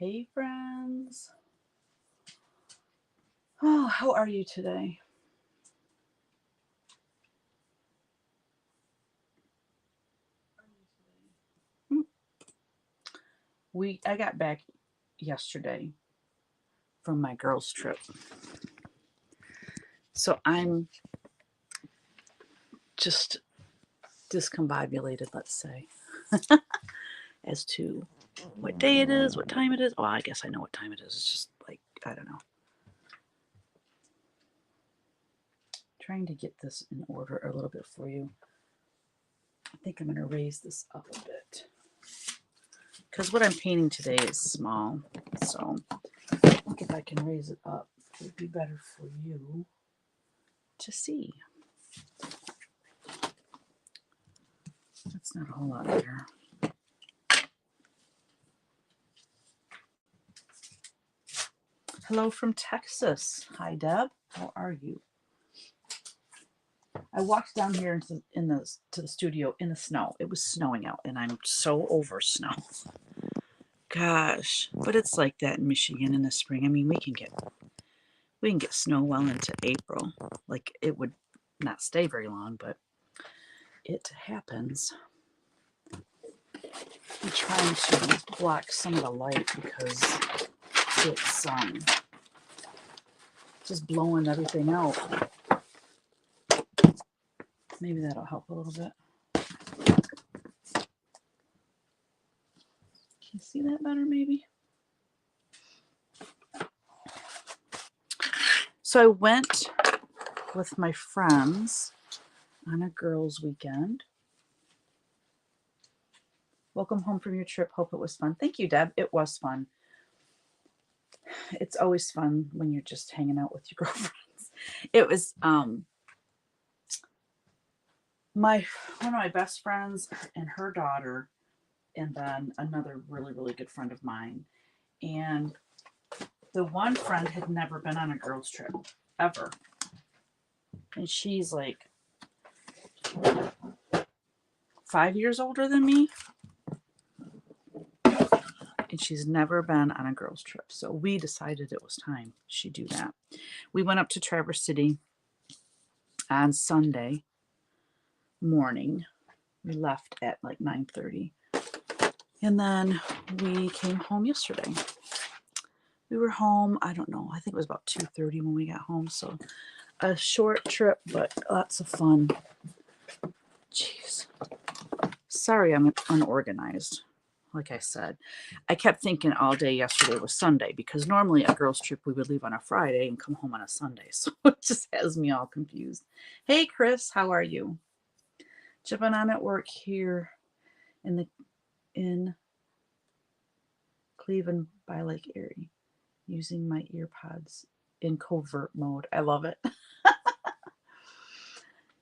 Hey friends. Oh, how are you today? I got back yesterday from my girls' trip. So I'm just discombobulated, let's say, as to what day it is, what time it is. Oh, I guess I know what time it is. It's just like, I don't know. Trying to get this in order a little bit for you. I think I'm going to raise this up a bit. Because what I'm painting today is small. So I think if I can raise it up, it would be better for you to see. That's not a whole lot there. Hello from Texas. Hi, Deb. How are you? I walked down here to the studio in the snow. It was snowing out, and I'm so over snow. Gosh, but it's like that in Michigan in the spring. I mean, we can get snow well into April. Like, it would not stay very long, but it happens. I'm trying to block some of the light because it's just blowing everything out. Maybe that'll help a little bit. Can you see that better, maybe? So I went with my friends on a girls' weekend. Welcome home from your trip. Hope it was fun. Thank you, Deb. It was fun. It's always fun when you're just hanging out with your girlfriends. It was one of my best friends and her daughter, and then another really, really good friend of mine. And the one friend had never been on a girls' trip ever. And she's like 5 years older than me. And she's never been on a girls' trip. So we decided it was time she do that. We went up to Traverse City on Sunday morning. We left at like 9:30. And then we came home yesterday. We were home, I don't know, I think it was about 2:30 when we got home. So a short trip, but lots of fun. Jeez. Sorry I'm unorganized. Like I said, I kept thinking all day yesterday was Sunday because normally a girls' trip we would leave on a Friday and come home on a Sunday. So it just has me all confused. Hey, Chris, how are you? Jumping on at work here in Cleveland by Lake Erie using my ear pods in covert mode. I love it.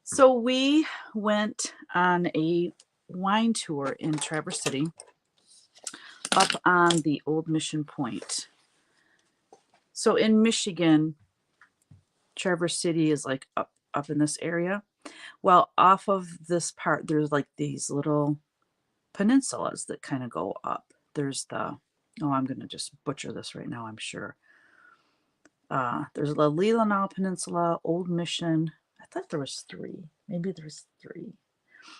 So we went on a wine tour in Traverse City up on the Old Mission Point. So in Michigan, Traverse City is like up in this area. Well, off of this part, there's like these little peninsulas that kind of go up. There's I'm going to just butcher this right now, I'm sure. There's the Leelanau Peninsula, Old Mission. I thought there was 3. Maybe there's 3.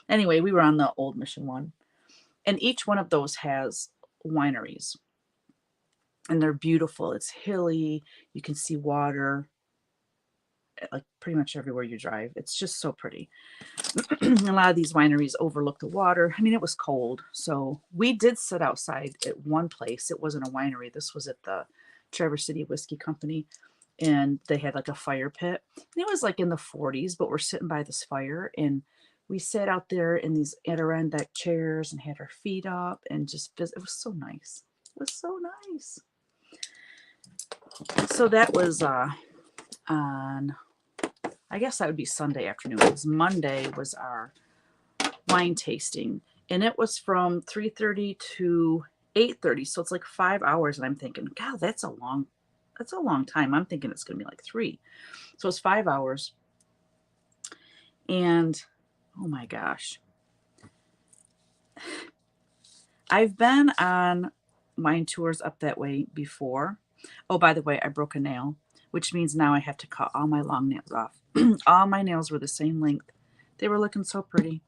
Anyway, we were on the Old Mission one. And each one of those has wineries. And they're beautiful. It's hilly. You can see water like pretty much everywhere you drive. It's just so pretty. A lot of these wineries overlook the water. I mean, it was cold. So we did sit outside at one place. It wasn't a winery. This was at the Traverse City Whiskey Company. And they had like a fire pit. And it was like in the 40s, but we're sitting by this fire. And we sat out there in these Adirondack chairs and had our feet up and just, it was so nice. It was so nice. So that was on, I guess that would be Sunday afternoon, because Monday was our wine tasting, and it was from 3:30 to 8:30, so it's like 5 hours. And I'm thinking, God, that's a long time. I'm thinking it's gonna be like 3. So it's 5 hours. And oh my gosh, I've been on wine tours up that way before. Oh, by the way, I broke a nail, which means now I have to cut all my long nails off. All my nails were the same length. They were looking so pretty,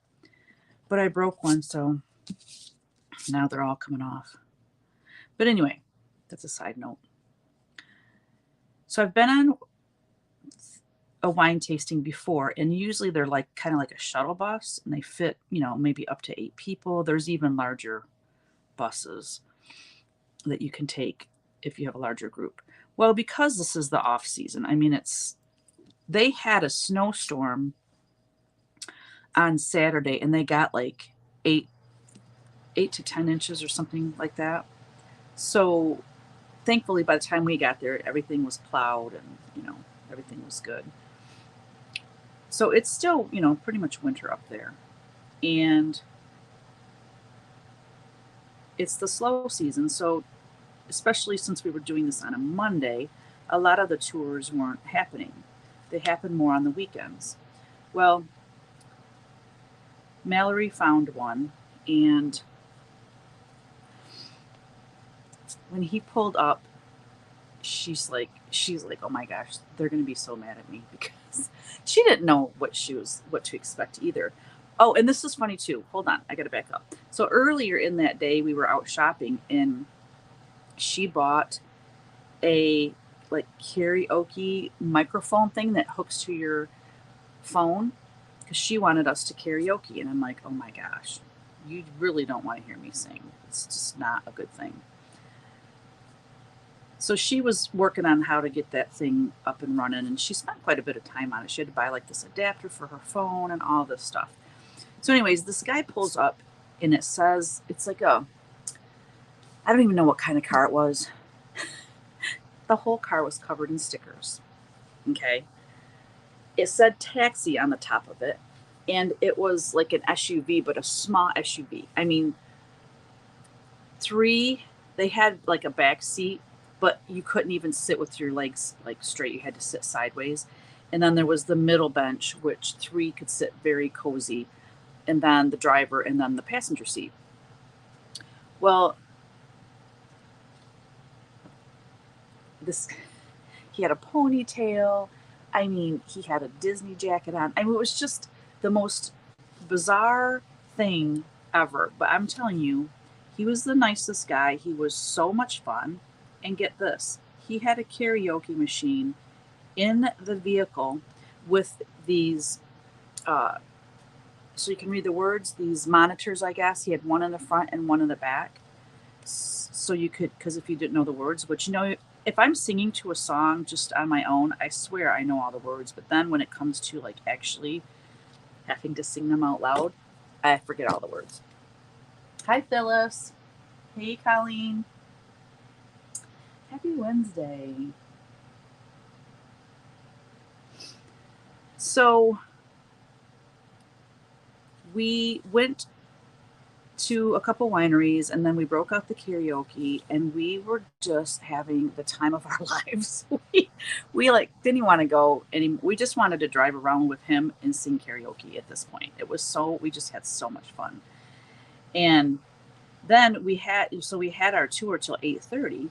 but I broke one, so now they're all coming off. But anyway, that's a side note. So I've been on a wine tasting before, and usually they're like kind of like a shuttle bus, and they fit, maybe up to 8 people. There's even larger buses that you can take if you have a larger group. Well, because this is the off season, I mean, they had a snowstorm on Saturday, and they got like 8 to 10 inches or something like that. So thankfully, by the time we got there, everything was plowed and, everything was good. So it's still, pretty much winter up there. And it's the slow season. So especially since we were doing this on a Monday, a lot of the tours weren't happening. They happen more on the weekends. Well, Mallory found one, and when he pulled up, she's like, oh my gosh, they're going to be so mad at me, because she didn't know what to expect either. Oh, and this is funny too. Hold on, I got to back up. So earlier in that day, we were out shopping, and she bought a like karaoke microphone thing that hooks to your phone, because she wanted us to karaoke. And I'm like, oh my gosh, you really don't want to hear me sing. It's just not a good thing. So she was working on how to get that thing up and running, and she spent quite a bit of time on it. She had to buy like this adapter for her phone and all this stuff. So anyways, this guy pulls up, and it says, it's like I don't even know what kind of car it was. The whole car was covered in stickers. Okay. It said taxi on the top of it, and it was like an SUV, but a small SUV. I mean, they had like a back seat, but you couldn't even sit with your legs like straight. You had to sit sideways. And then there was the middle bench, which 3 could sit very cozy, and then the driver, and then the passenger seat. Well, he had a ponytail. I mean, he had a Disney jacket on. I mean, it was just the most bizarre thing ever. But I'm telling you, he was the nicest guy. He was so much fun. And get this, he had a karaoke machine in the vehicle with these, so you can read the words, these monitors, I guess. He had one in the front and one in the back. So you could, because if you didn't know the words, which, if I'm singing to a song just on my own, I swear I know all the words. But then when it comes to like actually having to sing them out loud, I forget all the words. Hi, Phyllis. Hey, Colleen. Happy Wednesday. So we went to a couple wineries, and then we broke out the karaoke, and we were just having the time of our lives. We like didn't want to go anymore. We just wanted to drive around with him and sing karaoke at this point. We just had so much fun. And then we had our tour till 8:30,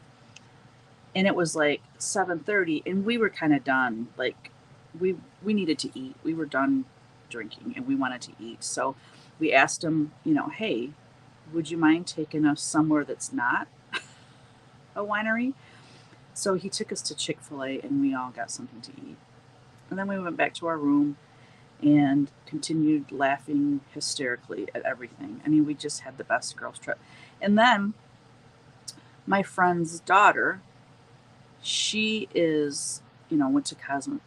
and it was like 7:30, and we were kind of done. Like we needed to eat. We were done drinking, and we wanted to eat. So we asked him, hey, would you mind taking us somewhere that's not a winery? So he took us to Chick-fil-A, and we all got something to eat. And then we went back to our room and continued laughing hysterically at everything. I mean, we just had the best girls trip. And then my friend's daughter, she is, went to cosmetology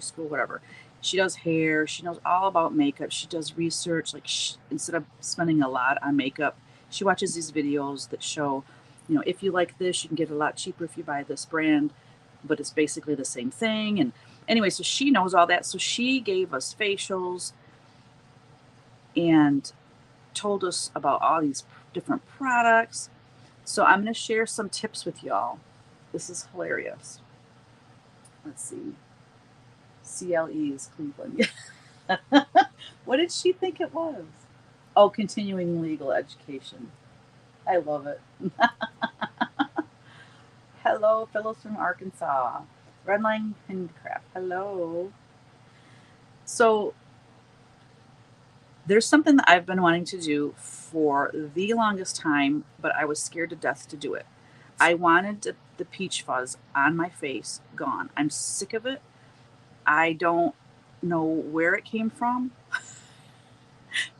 school, whatever. She does hair. She knows all about makeup. She does research. Like instead of spending a lot on makeup, she watches these videos that show, if you like this, you can get it a lot cheaper if you buy this brand, but it's basically the same thing. And anyway, so she knows all that. So she gave us facials and told us about all these different products. So I'm going to share some tips with y'all. This is hilarious. Let's see. CLE is Cleveland. What did she think it was? Oh, continuing legal education. I love it. Hello, Phyllis from Arkansas. Redline Handicraft. Hello. So there's something that I've been wanting to do for the longest time, but I was scared to death to do it. I wanted the peach fuzz on my face gone. I'm sick of it. I don't know where it came from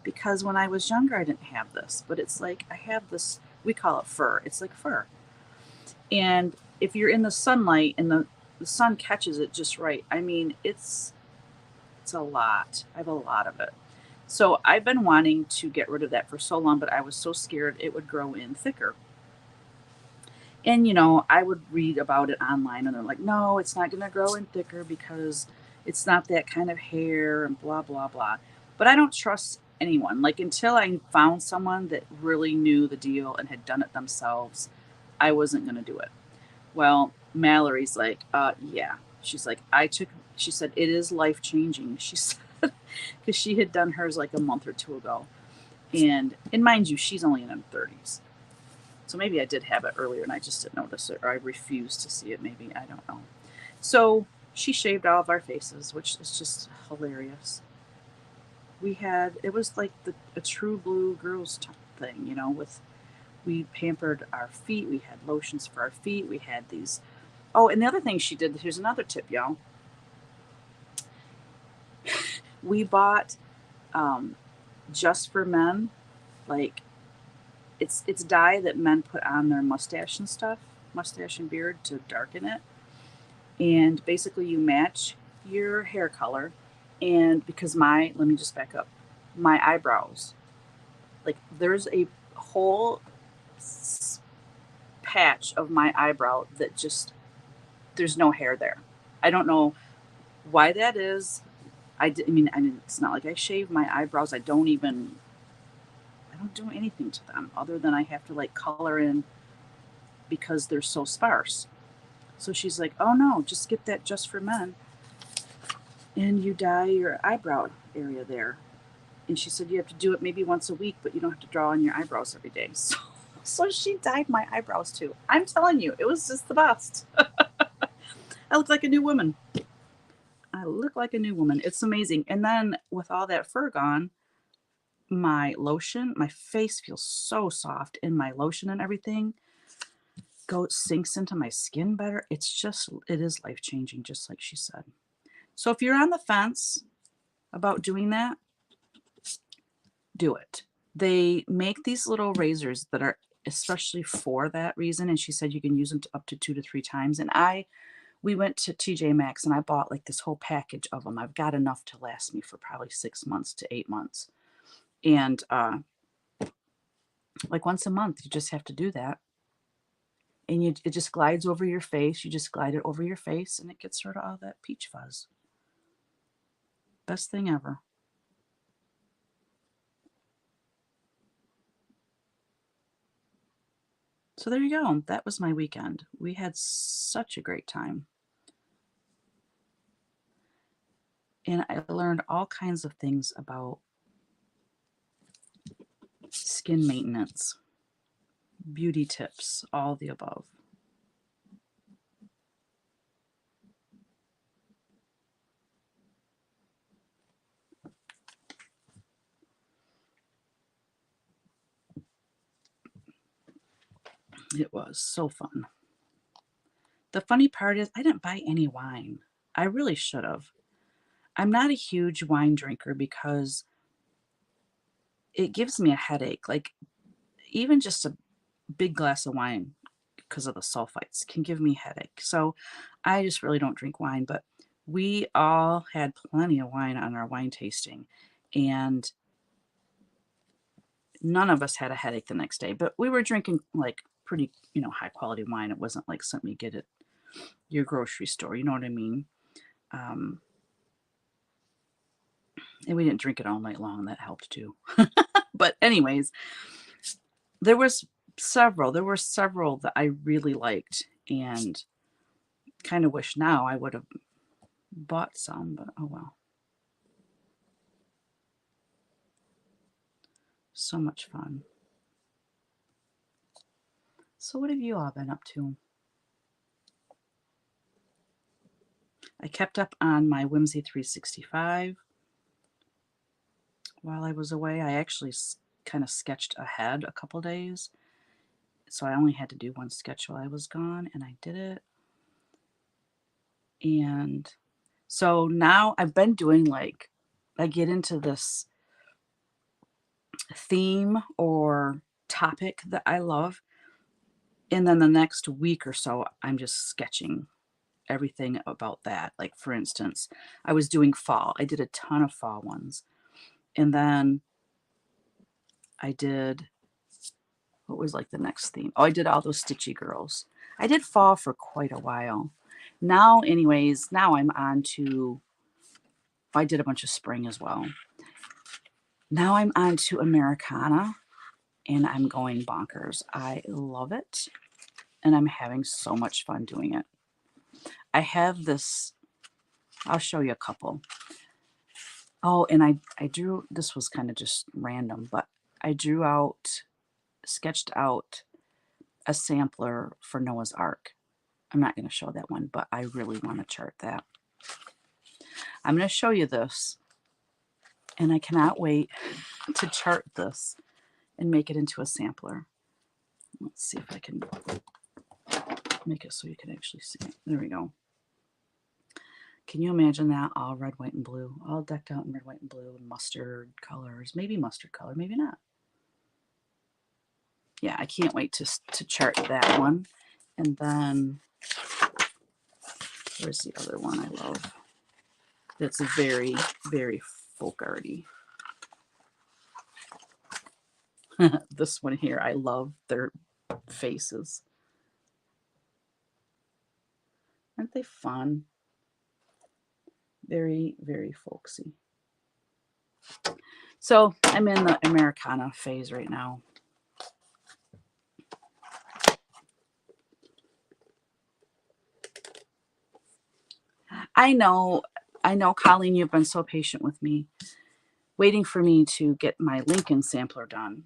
because when I was younger, I didn't have this, but it's like I have this, we call it fur. It's like fur. And if you're in the sunlight and the sun catches it just right, I mean, it's a lot. I have a lot of it. So I've been wanting to get rid of that for so long, but I was so scared it would grow in thicker. And I would read about it online and they're like, no, it's not going to grow in thicker because it's not that kind of hair and blah, blah, blah. But I don't trust anyone. Like until I found someone that really knew the deal and had done it themselves, I wasn't going to do it. Well, Mallory's like, yeah. She's like, she said, it is life changing. She said, because she had done hers like a month or two ago. And mind you, she's only in her 30s. So maybe I did have it earlier and I just didn't notice it, or I refused to see it. Maybe, I don't know. So she shaved all of our faces, which is just hilarious. It was like a true blue girls thing, with, we pampered our feet. We had lotions for our feet. We had these. Oh, and the other thing she did, here's another tip, y'all. We bought just for men, like it's dye that men put on their mustache and stuff, mustache and beard to darken it. And basically you match your hair color. And because let me just back up, my eyebrows, like there's a whole patch of my eyebrow that just, there's no hair there. I don't know why that is. I mean, it's not like I shave my eyebrows. I don't do anything to them other than I have to like color in because they're so sparse. So she's like, oh no, just get that just for men. And you dye your eyebrow area there. And she said you have to do it maybe once a week, but you don't have to draw on your eyebrows every day. So she dyed my eyebrows too. I'm telling you, it was just the best. I look like a new woman. I look like a new woman. It's amazing. And then with all that fur gone, my face feels so soft, and my lotion and everything sinks into my skin better. It is life changing, just like she said. So if you're on the fence about doing that, do it. They make these little razors that are especially for that reason. And she said you can use them up to 2 to 3 times. And we went to TJ Maxx and I bought like this whole package of them. I've got enough to last me for probably 6 months to 8 months. And like once a month, you just have to do that. And it just glides over your face. You just glide it over your face and it gets rid of all that peach fuzz. Best thing ever. So there you go. That was my weekend. We had such a great time. And I learned all kinds of things about skin maintenance, beauty tips, all the above. It was so fun. The funny part is, I didn't buy any wine. I really should have. I'm not a huge wine drinker because it gives me a headache. Like, even just a big glass of wine, because of the sulfites, can give me a headache. So I just really don't drink wine. But we all had plenty of wine on our wine tasting. And none of us had a headache the next day. But we were drinking like pretty, high quality wine. It wasn't like something you get at your grocery store. You know what I mean? Um, and we didn't drink it all night long. That helped too. But anyways, there was there were several that I really liked, and kind of wish now I would have bought some, but oh well. So much fun. So what have you all been up to? I kept up on my Whimsy 365 while I was away. I actually kind of sketched ahead a couple days. So I only had to do one sketch while I was gone, and I did it. And so now I've been doing, like, I get into this theme or topic that I love, and then the next week or so, I'm just sketching everything about that. Like, for instance, I was doing fall. I did a ton of fall ones. And then I did, what was like the next theme? Oh, I did all those Stitchy Girls. I did fall for quite a while. Now, anyways, now I'm on to, I did a bunch of spring as well. Now I'm on to Americana, and I'm going bonkers. I love it, and I'm having so much fun doing it. I have this, I'll show you a couple. Oh, and I drew, this was kind of just random, but I drew out, sketched out a sampler for Noah's Ark. I'm not going to show that one, but I really want to chart that. I'm going to show you this, and I cannot wait to chart this and make it into a sampler. Let's see if I can make it so you can actually see it. There we go. Can you imagine that? All red, white, and blue. All decked out in red, white, and blue, and mustard colors. Maybe mustard color, maybe not. Yeah, I can't wait to chart that one. And then, where's the other one I love? That's very, very folk arty. This one here, I love their faces. Aren't they fun? Very, very folksy. So I'm in the Americana phase right now. I know, Colleen, you've been so patient with me, waiting for me to get my Lincoln sampler done.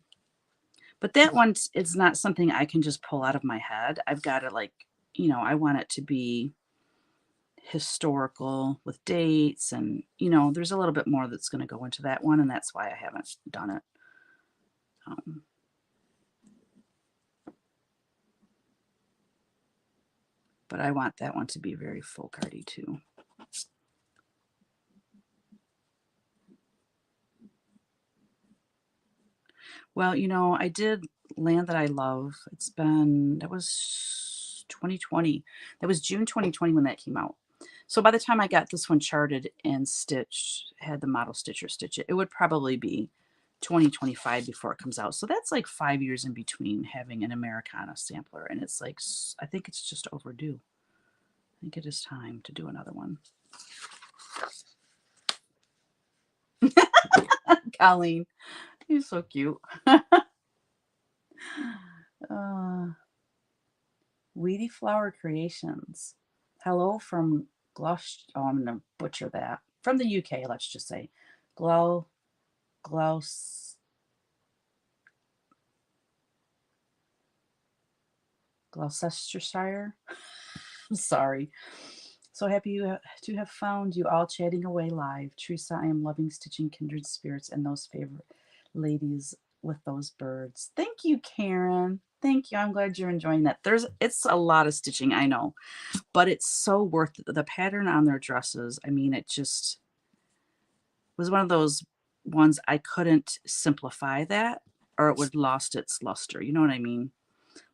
But that one is not something I can just pull out of my head. I've got to, like, you know, I want it to be historical with dates, and, you know, there's a little bit more that's going to go into that one, and that's why I haven't done it. But I want that one to be very folk arty too. Well, you know, I did Land That I Love. It's been, that was 2020. That was June 2020 when that came out. So by the time I got this one charted and stitched, had the model stitcher stitch it, it would probably be 2025 before it comes out. So that's like 5 years in between having an Americana sampler. And it's like, I think it's just overdue. I think it is time to do another one. Colleen, you're so cute. Weedy Flower Creations. Hello from Gloucester. Oh, I'm going to butcher that. From the UK, let's just say. Gloucestershire. I'm sorry. So happy to have found you all chatting away live. Teresa, I am loving stitching kindred spirits and those favorite ladies with those birds. Thank you, Karen. Thank you. I'm glad you're enjoying that. It's a lot of stitching, I know, but it's so worth it. The pattern on their dresses, I mean, it just was one of those ones I couldn't simplify that, or it would lost its luster. You know what I mean?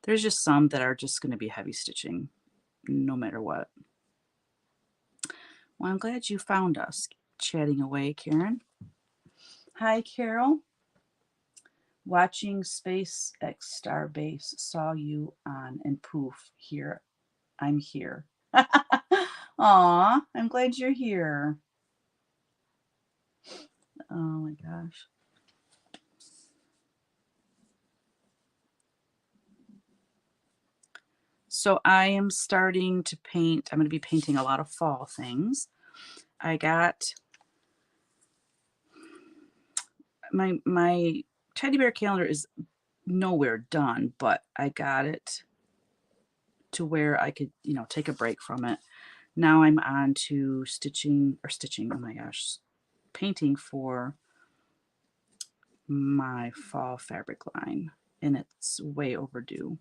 There's just some that are just going to be heavy stitching no matter what. Well, I'm glad you found us chatting away, Karen. Hi, Carol. Watching SpaceX Starbase, saw you on, and poof, here. I'm here. Aw, I'm glad you're here. Oh my gosh. So I am starting to paint. I'm going to be painting a lot of fall things. I got my teddy bear calendar is nowhere done, but I got it to where I could, you know, take a break from it. Now I'm on to stitching, oh my gosh, painting for my fall fabric line, and it's way overdue.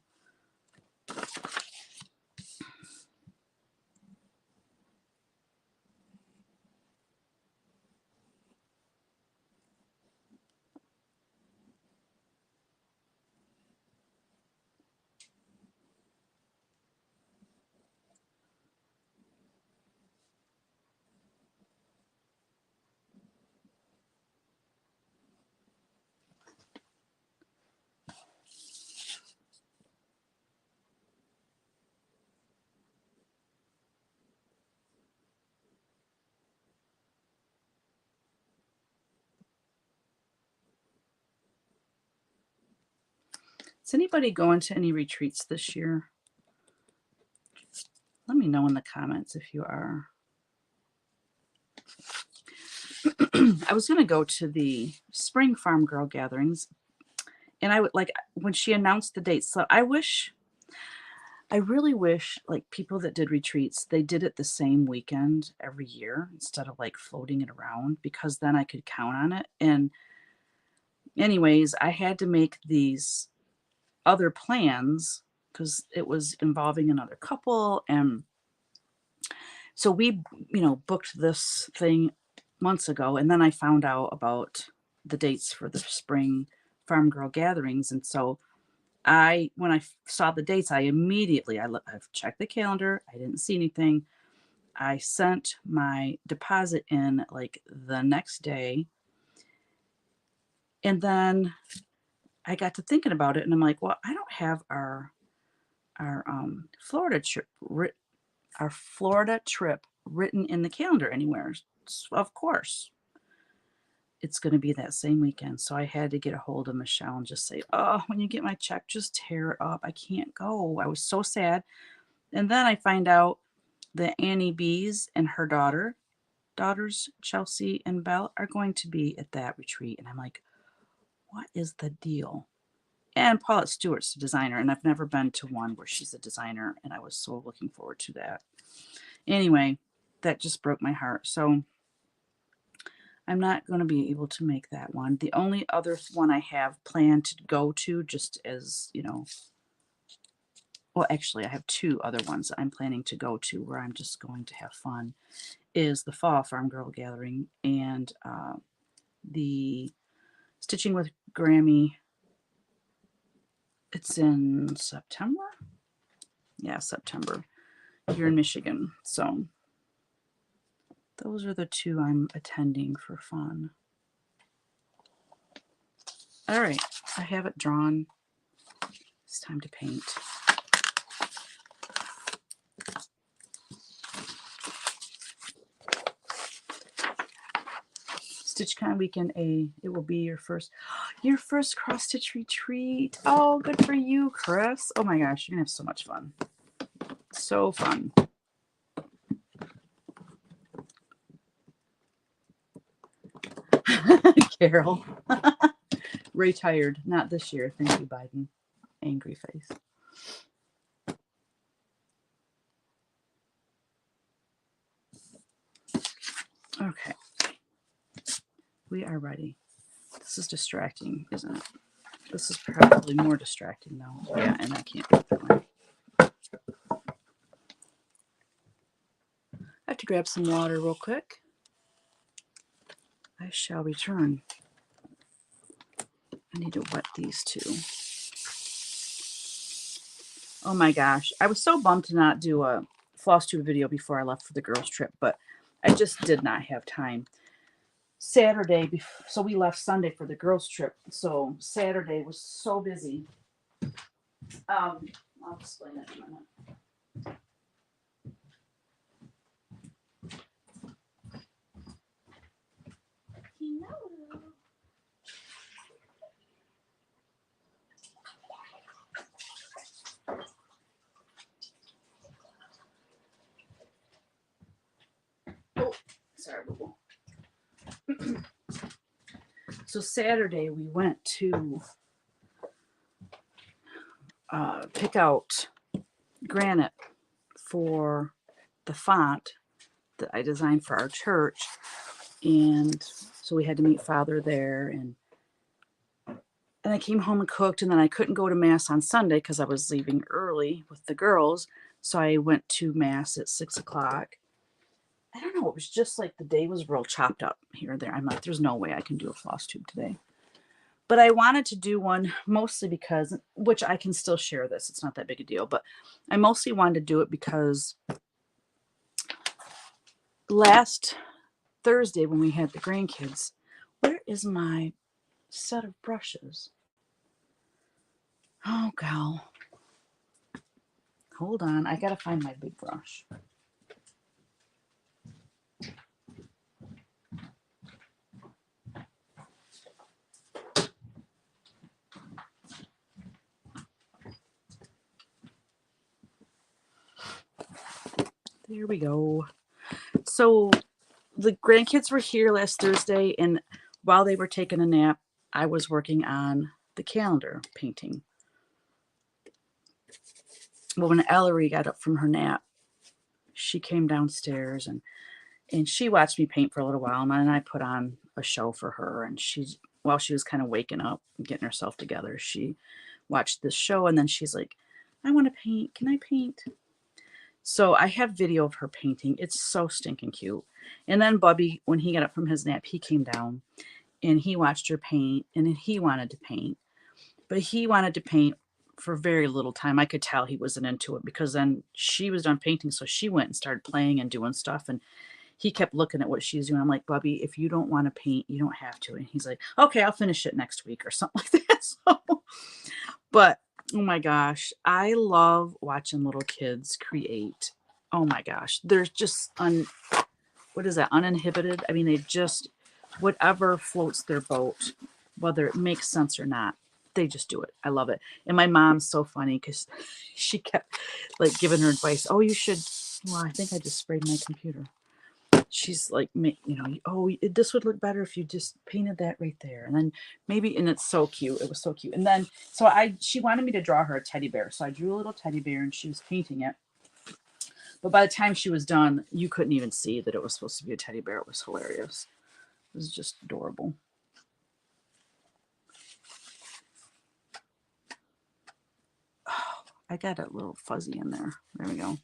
Is anybody going to any retreats this year? Let me know in the comments if you are. I was going to go to the spring farm girl gatherings, and I would like when she announced the dates. So I really wish like people that did retreats, they did it the same weekend every year instead of like floating it around, because then I could count on it. And anyways, I had to make these other plans because it was involving another couple. And so we, you know, booked this thing months ago, and then I found out about the dates for the spring farm girl gatherings. And so when I saw the dates, I immediately, I've checked the calendar. I didn't see anything. I sent my deposit in like the next day. And then I got to thinking about it, and I'm like, well, I don't have our Florida trip written in the calendar anywhere. So of course, it's going to be that same weekend. So I had to get a hold of Michelle and just say, oh, when you get my check, just tear it up. I can't go. I was so sad. And then I find out that Annie Bees and her daughters, Chelsea and Belle, are going to be at that retreat. And I'm like, what is the deal? And Paulette Stewart's a designer, and I've never been to one where she's a designer, and I was so looking forward to that. Anyway, that just broke my heart. So I'm not going to be able to make that one. The only other one I have planned to go to, just as, you know, well, actually, I have two other ones that I'm planning to go to where I'm just going to have fun, is the Fall Farm Girl Gathering and the Stitching with Grammy. It's in September? Yeah, September, here in Michigan. So those are the two I'm attending for fun. All right, I have it drawn. It's time to paint. StitchCon Weekend A. It will be your first cross stitch retreat. Oh, good for you, Chris. Oh my gosh, you're gonna have so much fun. So fun. Carol. Retired. Not this year. Thank you, Biden. Angry face. Okay. We are ready. This is distracting, isn't it? This is probably more distracting though. Yeah, and I can't do it that way. I have to grab some water real quick. I shall return. I need to wet these two. Oh my gosh. I was so bummed to not do a floss tube video before I left for the girls' trip, but I just did not have time. Saturday, so we left Sunday for the girls' trip, so Saturday was so busy. I'll explain it in a minute. Oh, sorry, boo. So Saturday we went to pick out granite for the font that I designed for our church. And so we had to meet Father there. And I came home and cooked, and then I couldn't go to Mass on Sunday because I was leaving early with the girls. So I went to Mass at 6 o'clock. I don't know. It was just like the day was real chopped up here and there. I'm like, there's no way I can do a floss tube today. But I wanted to do one mostly because, which I can still share this. It's not that big a deal. But I mostly wanted to do it because last Thursday when we had the grandkids, where is my set of brushes? Oh, gal. Hold on. I got to find my big brush. There we go. So the grandkids were here last Thursday, and while they were taking a nap, I was working on the calendar painting. Well, when Ellery got up from her nap, she came downstairs and she watched me paint for a little while, and then I put on a show for her. And while she was kind of waking up and getting herself together, she watched this show, and then she's like, I want to paint. Can I paint? So I have video of her painting. It's so stinking cute. And then Bubby, when he got up from his nap, he came down and he watched her paint, and he wanted to paint. But he wanted to paint for very little time. I could tell he wasn't into it because then she was done painting, so she went and started playing and doing stuff. And he kept looking at what she's doing. I'm like, Bubby, if you don't want to paint, you don't have to. And he's like, okay, I'll finish it next week or something like that. So, but oh my gosh, I love watching little kids create. Oh my gosh, they're just what is that? Uninhibited. I mean, they just whatever floats their boat, whether it makes sense or not, they just do it. I love it. And my mom's so funny because she kept like giving her advice. Oh, you should. Well, I think I just sprayed my computer. She's like, oh, this would look better if you just painted that right there. And then maybe, and it's so cute. It was so cute. And then, so she wanted me to draw her a teddy bear. So I drew a little teddy bear and she was painting it. But by the time she was done, you couldn't even see that it was supposed to be a teddy bear. It was hilarious. It was just adorable. Oh, I got a little fuzzy in there. There we go.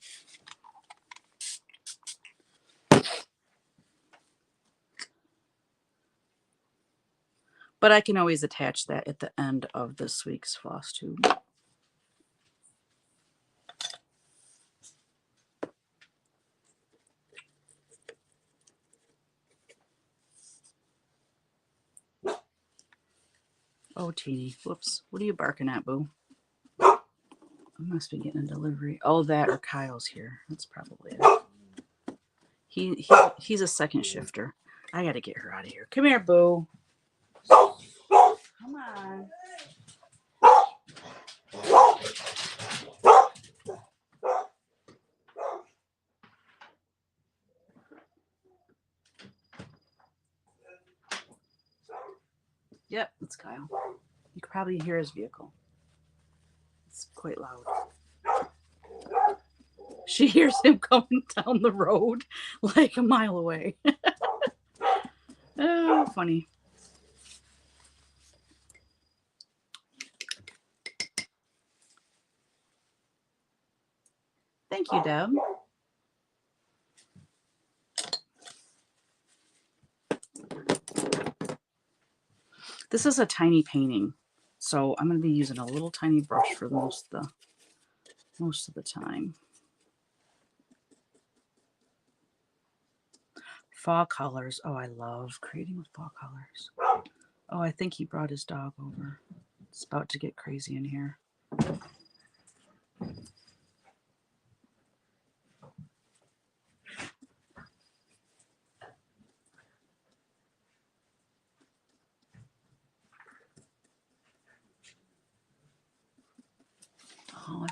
But I can always attach that at the end of this week's floss tube. Oh, Teeny. Whoops. What are you barking at, boo? I must be getting a delivery. Oh, that or Kyle's here. That's probably it. He's a second shifter. I got to get her out of here. Come here, boo. Come on. Yep, it's Kyle. You can probably hear his vehicle. It's quite loud. She hears him coming down the road like a mile away. Oh, funny. Thank you, Deb. This is a tiny painting, so I'm going to be using a little tiny brush for most of the time. Fall colors. Oh, I love creating with fall colors. Oh, I think he brought his dog over. It's about to get crazy in here. Oh, I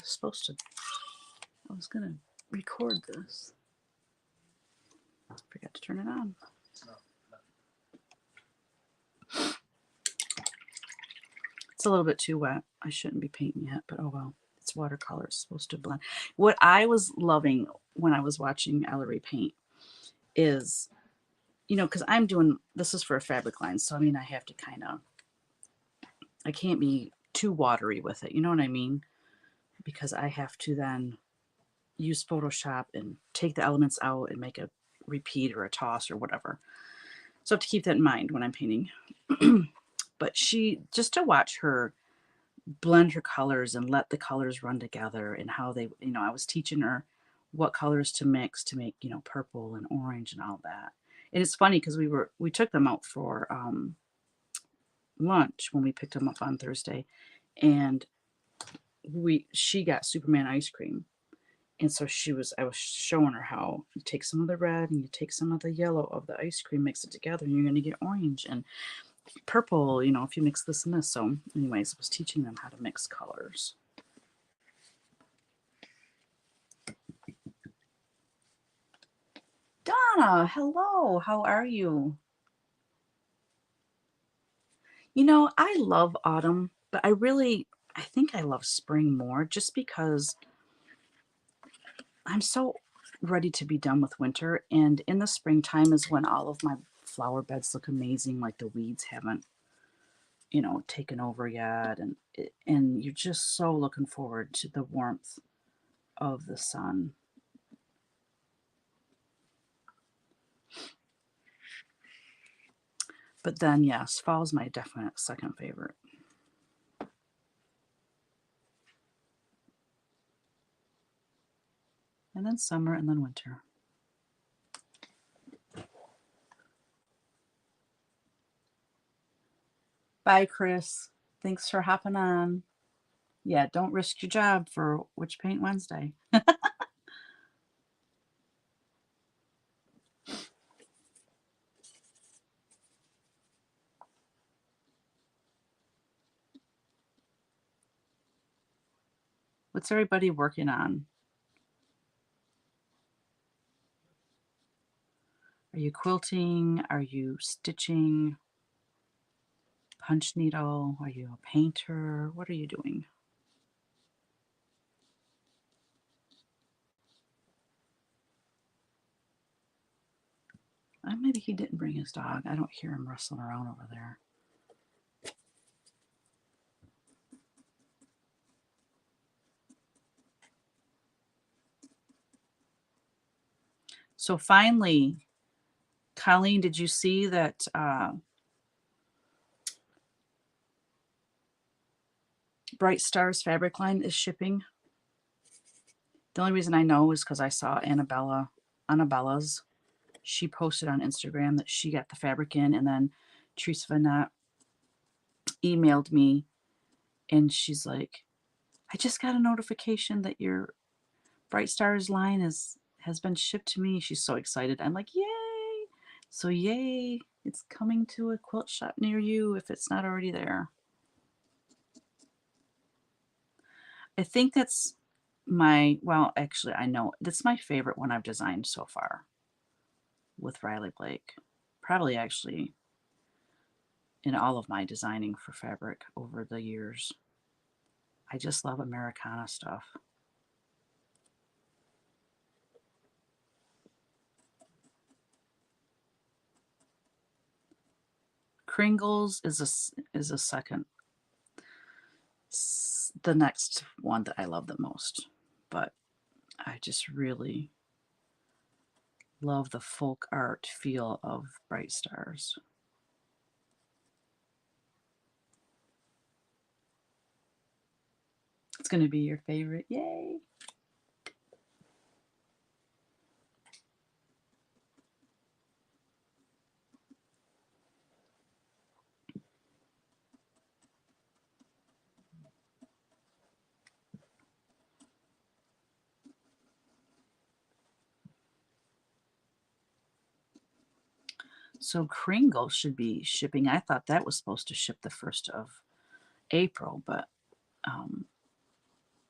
was going to record this. Forgot to turn it on. It's a little bit too wet. I shouldn't be painting yet, but oh well. It's watercolor. It's supposed to blend. What I was loving when I was watching Ellery paint is, you know, because I'm doing, this is for a fabric line. So, I mean, I have to kind of, I can't be too watery with it. You know what I mean? Because I have to then use Photoshop and take the elements out and make a repeat or a toss or whatever. So I have to keep that in mind when I'm painting. But she, just to watch her blend her colors and let the colors run together and how they, you know, I was teaching her what colors to mix to make, you know, purple and orange and all that. And it's funny because we took them out for lunch when we picked them up on Thursday, and she got Superman ice cream. And so I was showing her how you take some of the red and you take some of the yellow of the ice cream, mix it together, and you're going to get orange and purple, you know, if you mix this and this. So anyways, I was teaching them how to mix colors. Donna, hello. How are you? You know, I love autumn, but I think I love spring more just because I'm so ready to be done with winter. And in the springtime is when all of my flower beds look amazing, like the weeds haven't, you know, taken over yet. And you're just so looking forward to the warmth of the sun. But then, yes, fall's my definite second favorite. And then summer, and then winter. Bye, Chris. Thanks for hopping on. Yeah, don't risk your job for Which Paint Wednesday. What's everybody working on? Are you quilting? Are you stitching? Punch needle? Are you a painter? What are you doing? Maybe he didn't bring his dog. I don't hear him rustling around over there. So finally, Colleen, did you see that Bright Stars fabric line is shipping? The only reason I know is because I saw Annabella's. She posted on Instagram that she got the fabric in, and then Teresa Vanette emailed me, and she's like, I just got a notification that your Bright Stars line has been shipped to me. She's so excited. I'm like, yay! So yay, it's coming to a quilt shop near you if it's not already there. I think that's well, actually, I know that's my favorite one I've designed so far with Riley Blake. Probably actually in all of my designing for fabric over the years. I just love Americana stuff. Kringles is a second, the next one that I love the most. But I just really love the folk art feel of Bright Stars. It's going to be your favorite. Yay! So Kringle should be shipping. I thought that was supposed to ship the 1st of April, but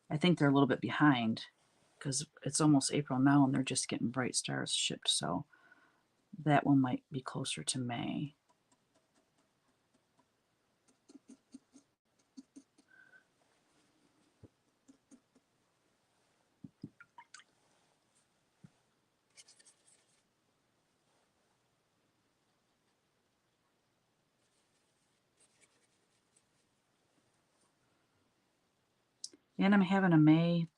I think they're a little bit behind because it's almost April now and they're just getting Bright Stars shipped. So that one might be closer to May. And I'm having a May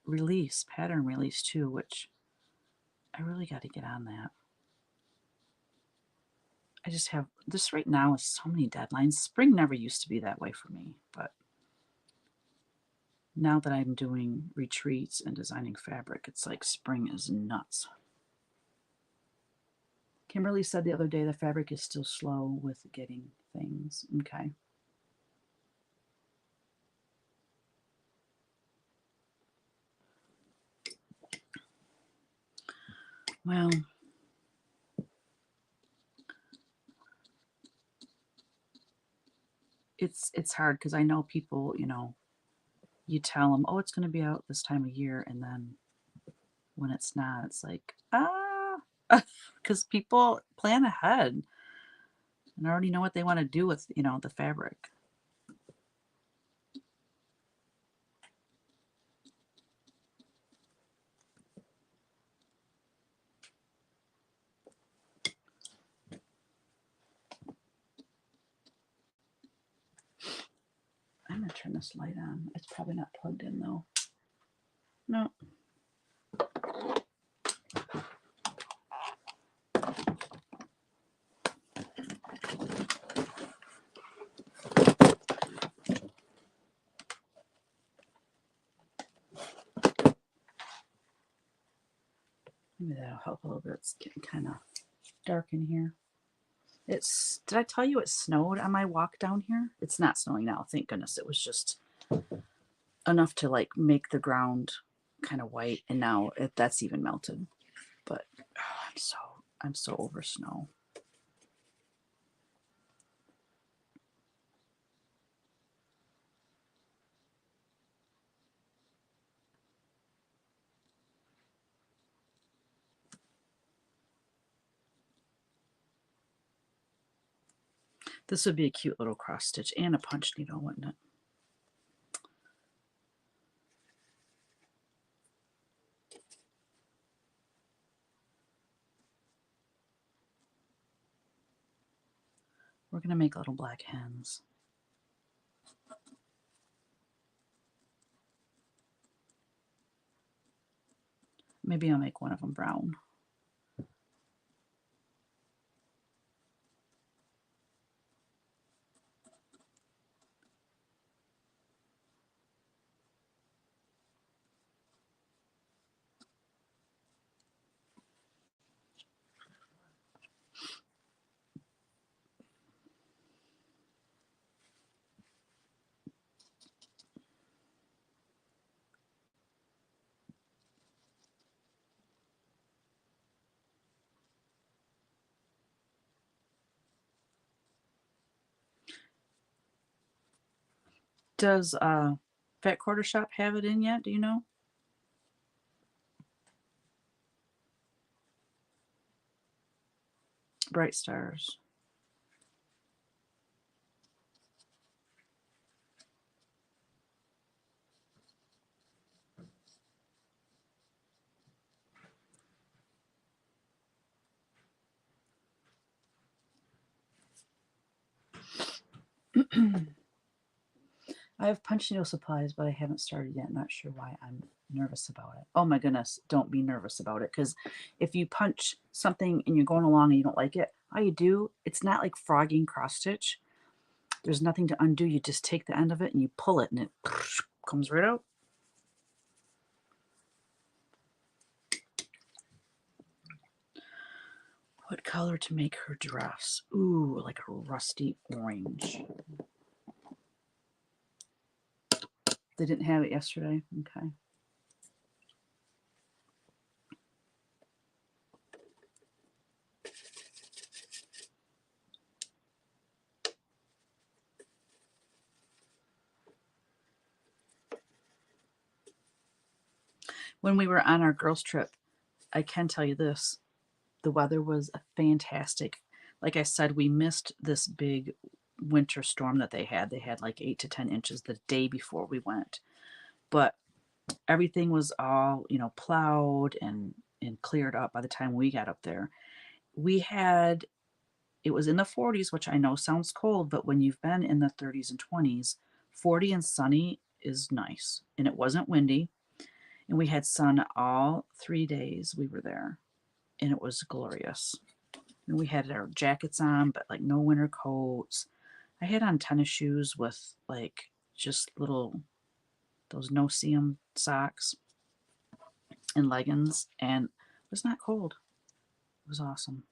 release, pattern release too, which I really got to get on that. I just have this right now is so many deadlines. Spring never used to be that way for me, but now that I'm doing retreats and designing fabric, it's like spring is nuts. Kimberly said the other day the fabric is still slow with getting things. Okay. Well, it's hard because I know people, you tell them, oh, it's going to be out this time of year, and then when it's not, it's like, because people plan ahead and already know what they want to do with, the fabric. I'm going to turn this light on. It's probably not plugged in, though. No. Maybe that'll help a little bit. It's getting kind of dark in here. Did I tell you it snowed on my walk down here? It's not snowing now, thank goodness. It was just enough to like make the ground kind of white, and now that's even melted. But I'm so over snow. This would be a cute little cross stitch and a punch needle, wouldn't it? We're going to make little black hens. Maybe I'll make one of them brown. Does Fat Quarter Shop have it in yet? Do you know? Bright Stars. I have punch needle supplies, but I haven't started yet. Not sure why I'm nervous about it. Oh my goodness, don't be nervous about it, because if you punch something and you're going along and you don't like it, all you do, it's not like frogging cross stitch. There's nothing to undo. You just take the end of it and you pull it and it comes right out. What color to make her dress? Ooh, like a rusty orange. They didn't have it yesterday? Okay. When we were on our girls' trip, I can tell you this, the weather was fantastic. Like I said, we missed this big winter storm that they had. They had like 8 to 10 inches the day before we went. But everything was all, plowed and cleared up by the time we got up there. It was in the 40s, which I know sounds cold, but when you've been in the 30s and 20s, 40 and sunny is nice. And it wasn't windy. And we had sun all 3 days we were there. And it was glorious. And we had our jackets on, but like no winter coats. I had on tennis shoes with like just little, those no-seam socks and leggings. And it was not cold. It was awesome.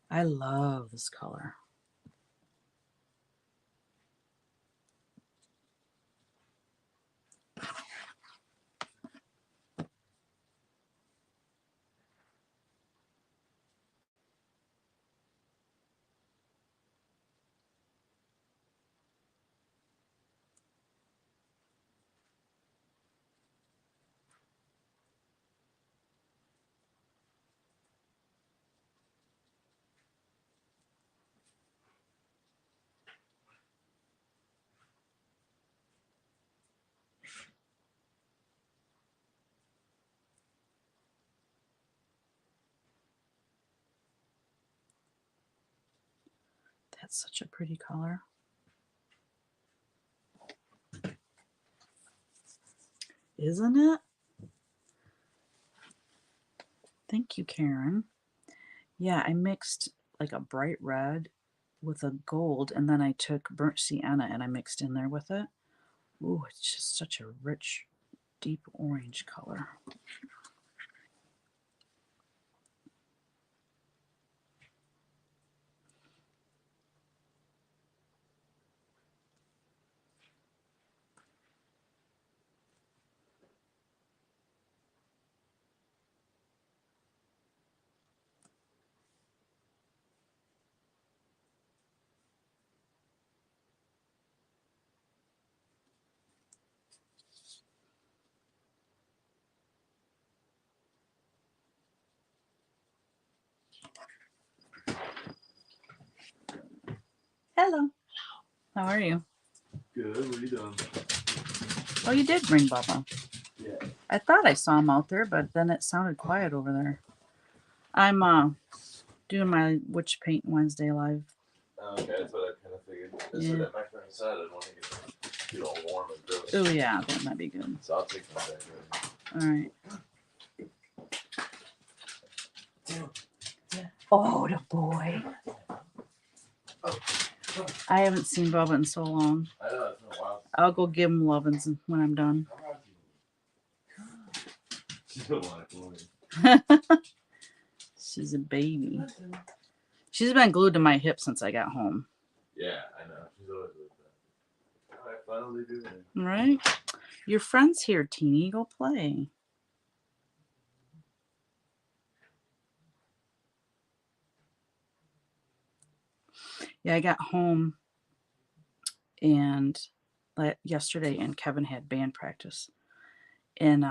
I love this color. That's such a pretty color. Isn't it? Thank you, Karen. Yeah, I mixed like a bright red with a gold, and then I took burnt sienna and I mixed in there with it. Ooh, it's just such a rich, deep orange color. Hello. How are you? Good. What are you doing? Oh, you did bring Bubba. Yeah. I thought I saw him out there, but then it sounded quiet over there. I'm doing my Witch Paint Wednesday live. Okay, that's what I kind of figured. That's Yeah. what my friend said. I didn't want to get all warm and gross. Oh yeah, that might be good. So I'll take my back. All right. Oh, the boy. I haven't seen Bubba in so long. I know, it's been a while. I'll go give him lovins when I'm done. She don't want to She's a baby. She's been glued to my hip since I got home. Yeah, I know. She's always with that. All right, finally do it. Right? Your friend's here, Teeny. Go play. Yeah, I got home and yesterday, and Kevin had band practice. And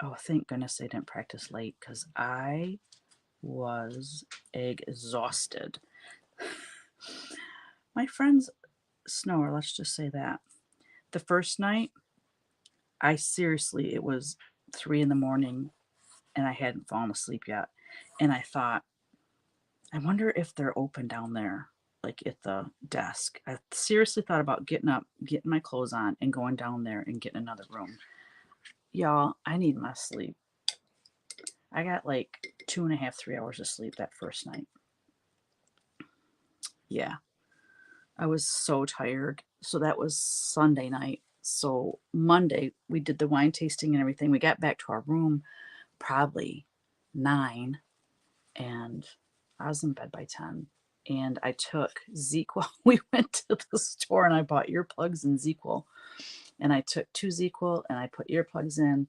oh, thank goodness they didn't practice late because I was exhausted. My friend's snore, let's just say that. The first night, I seriously, it was 3 in the morning and I hadn't fallen asleep yet. And I thought, I wonder if they're open down there, like at the desk. I seriously thought about getting up, getting my clothes on, and going down there and getting another room. Y'all, I need my sleep. I got like 2.5, 3 hours of sleep that first night. Yeah, I was so tired. So that was Sunday night. So Monday, we did the wine tasting and everything. We got back to our room probably 9, and I was in bed by 10. And I took ZzzQuil. We went to the store and I bought earplugs and ZzzQuil. And I took 2 ZzzQuil and I put earplugs in.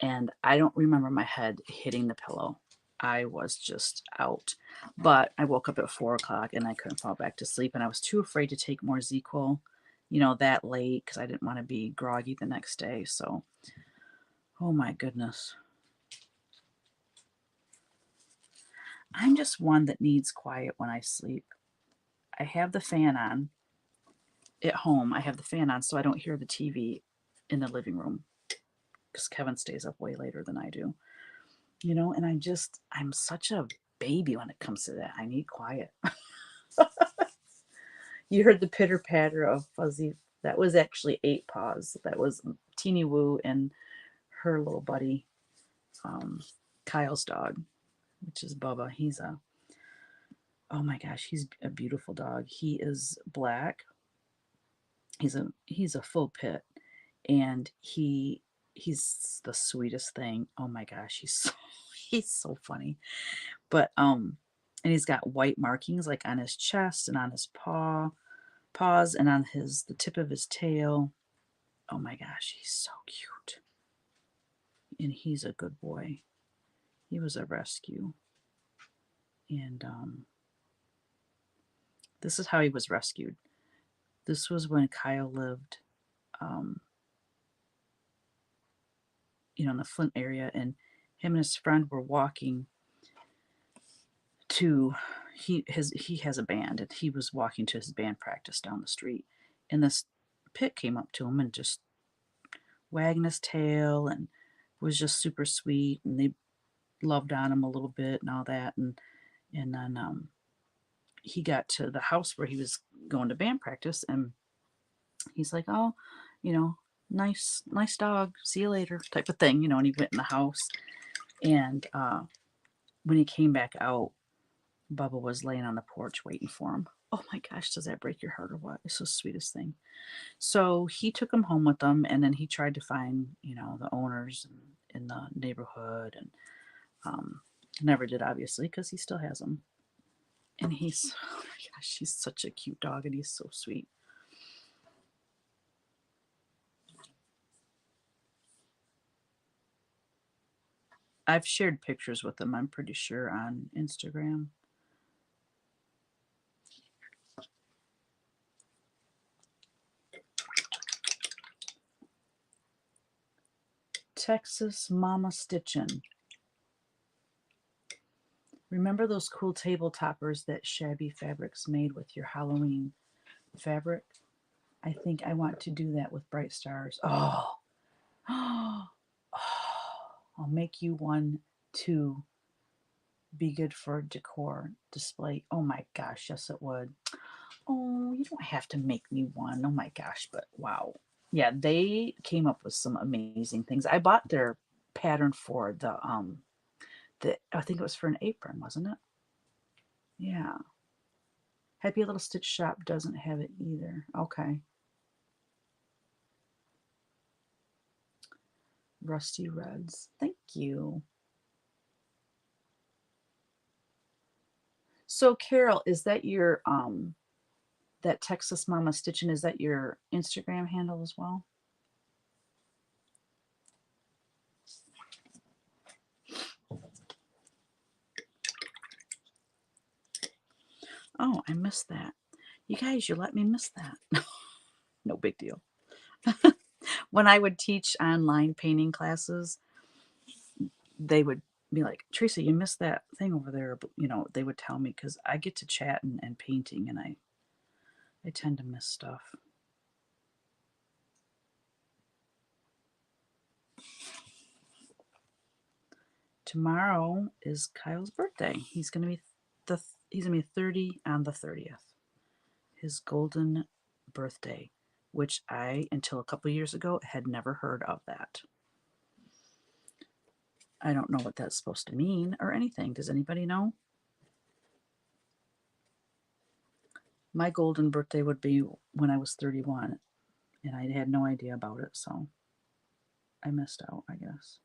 And I don't remember my head hitting the pillow. I was just out. But I woke up at 4 o'clock and I couldn't fall back to sleep. And I was too afraid to take more ZzzQuil, that late because I didn't want to be groggy the next day. So, oh my goodness. I'm just one that needs quiet when I sleep. I have the fan on at home. I have the fan on so I don't hear the TV in the living room because Kevin stays up way later than I do. And I'm such a baby when it comes to that. I need quiet. You heard the pitter patter of Fuzzy. That was actually Eight Paws. That was Teeny Woo and her little buddy, um, Kyle's dog, which is Bubba. Oh my gosh, he's a beautiful dog. He is black. He's a full pit, and he's the sweetest thing. Oh my gosh, he's so funny. But and he's got white markings like on his chest and on his paws and on the tip of his tail. Oh my gosh, he's so cute. And he's a good boy. He was a rescue. And this is how he was rescued. This was when Kyle lived, um, in the Flint area, and him and his friend were walking to he has a band, and he was walking to his band practice down the street, and this pit came up to him and just wagging his tail and was just super sweet, and they loved on him a little bit and all that, and then he got to the house where he was going to band practice, and he's like, oh, nice dog, see you later, type of thing, and he went in the house, and when he came back out, Bubba was laying on the porch waiting for him. Oh my gosh, does that break your heart or what? It's the sweetest thing. So he took him home with him, and then he tried to find, the owners in the neighborhood, and never did, obviously, because he still has him. And oh my gosh, he's such a cute dog, and he's so sweet. I've shared pictures with him, I'm pretty sure, on Instagram. Texas Mama Stitchin'. Remember those cool table toppers that Shabby Fabrics made with your Halloween fabric? I think I want to do that with Bright Stars. Oh, I'll make you one to be good for decor display. Oh my gosh, yes it would. Oh, you don't have to make me one. Oh my gosh, but wow. Yeah, they came up with some amazing things. I bought their pattern for the I think it was for an apron, wasn't it? Yeah. Happy Little Stitch Shop doesn't have it either. Okay. Rusty Reds. Thank you. So Carol, is that your that Texas Mama Stitching, is that your Instagram handle as well? Oh, I missed that. You guys, you let me miss that. No big deal. When I would teach online painting classes, they would be like, Teresa, you missed that thing over there. They would tell me because I get to chat and painting, and I tend to miss stuff. Tomorrow is Kyle's birthday. He's gonna be 30 on the 30th. His golden birthday, which I, until a couple years ago, had never heard of that. I don't know what that's supposed to mean or anything. Does anybody know? My golden birthday would be when I was 31, and I had no idea about it, so I missed out, I guess.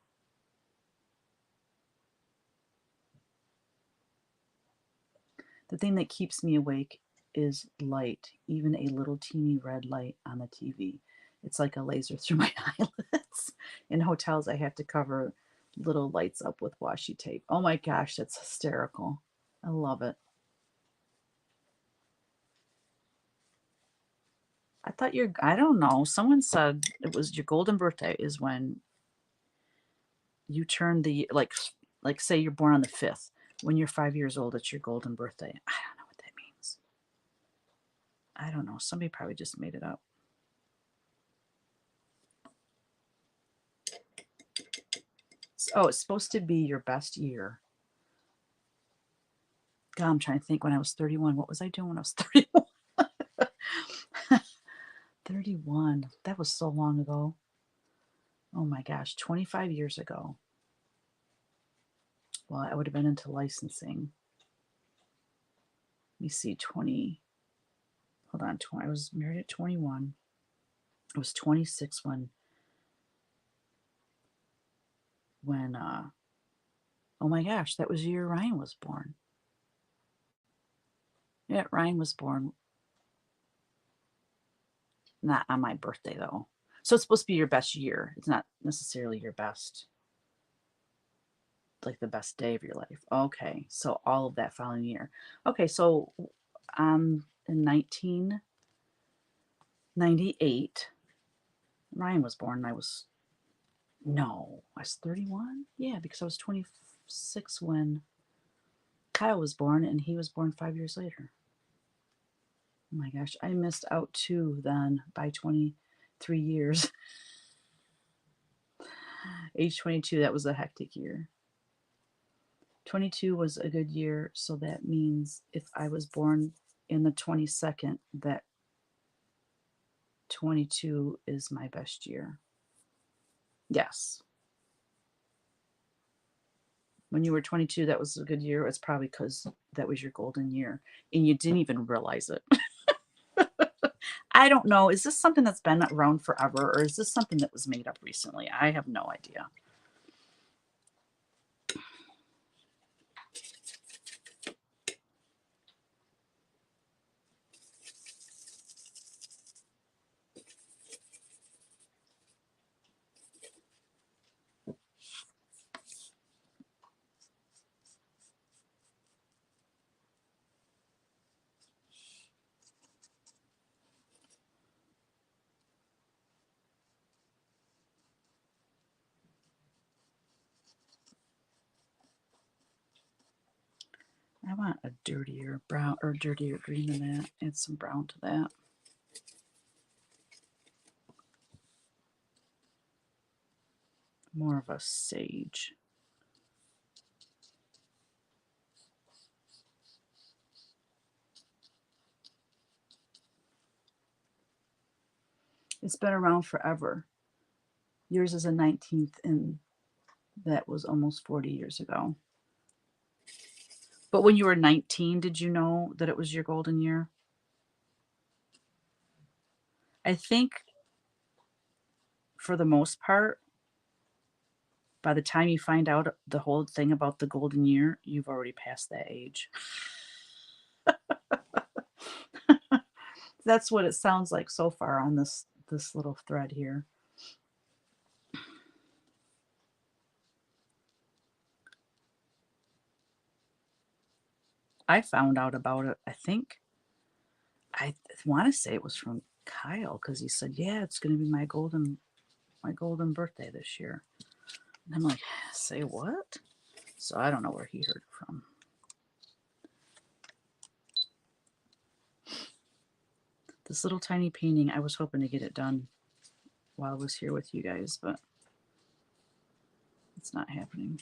The thing that keeps me awake is light, even a little teeny red light on the TV. It's like a laser through my eyelids. In hotels, I have to cover little lights up with washi tape. Oh my gosh, that's hysterical. I love it. I don't know, someone said it was your golden birthday is when you turn like say you're born on the 5th. When you're 5 years old, it's your golden birthday. I don't know what that means. I don't know. Somebody probably just made it up. Oh, it's supposed to be your best year. God, I'm trying to think when I was 31. What was I doing when I was 31? 31. That was so long ago. Oh my gosh, 25 years ago. Well, I would have been into licensing. Let me see, 20. Hold on, 20. I was married at 21. I was 26 when oh my gosh, that was the year Ryan was born. Yeah, Ryan was born not on my birthday though. So it's supposed to be your best year. It's not necessarily your best, like the best day of your life. Okay, so all of that following year. Okay, so in 1998, Ryan was born. I was 31. Yeah, because I was 26 when Kyle was born, and he was born 5 years later. Oh my gosh, I missed out too then by 23 years. Age 22, that was a hectic year. 22 was a good year, so that means if I was born in the 22nd, that 22 is my best year. Yes. When you were 22, that was a good year. It's probably because that was your golden year and you didn't even realize it. I don't know. Is this something that's been around forever, or is this something that was made up recently? I have no idea. I want a dirtier brown or dirtier green than that. Add some brown to that. More of a sage. It's been around forever. Yours is a 19th, and that was almost 40 years ago. But when you were 19, did you know that it was your golden year? I think for the most part, by the time you find out the whole thing about the golden year, you've already passed that age. That's what it sounds like so far on this little thread here. I found out about it, I want to say it was from Kyle, because he said, "Yeah, it's going to be my golden birthday this year." And I'm like, "Say what?" So I don't know where he heard it from. This little tiny painting, I was hoping to get it done while I was here with you guys, but it's not happening.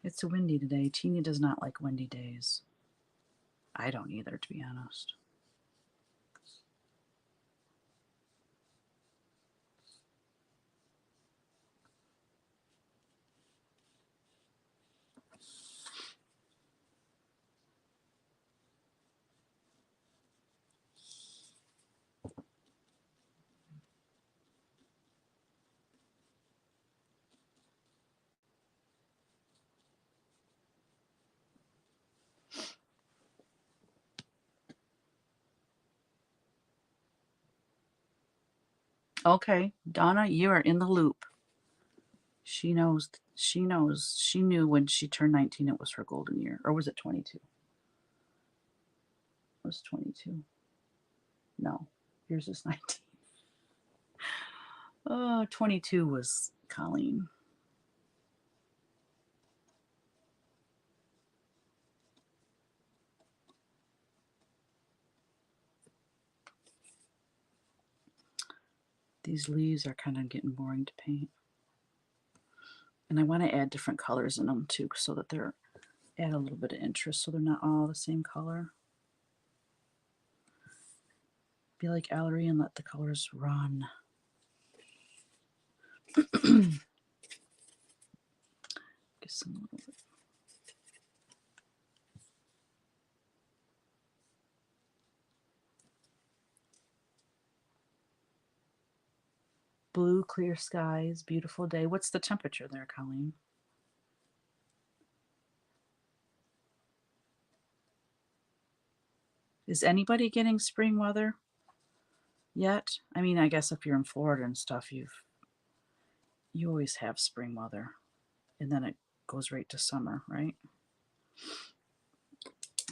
It's windy today. Teeny does not like windy days. I don't either, to be honest. Okay, Donna, you are in the loop. She knows. She knows. She knew when she turned 19 it was her golden year. Or was it 22? It was 22. No, yours is 19. Oh, 22 was Colleen. These leaves are kind of getting boring to paint. And I want to add different colors in them too, so that they're add a little bit of interest so they're not all the same color. Be like Ellery and let the colors run. Get some little bit. Blue, clear skies, beautiful day. What's the temperature there, Colleen? Is anybody getting spring weather yet? I mean, I guess if you're in Florida and stuff, you always have spring weather, and then it goes right to summer, right?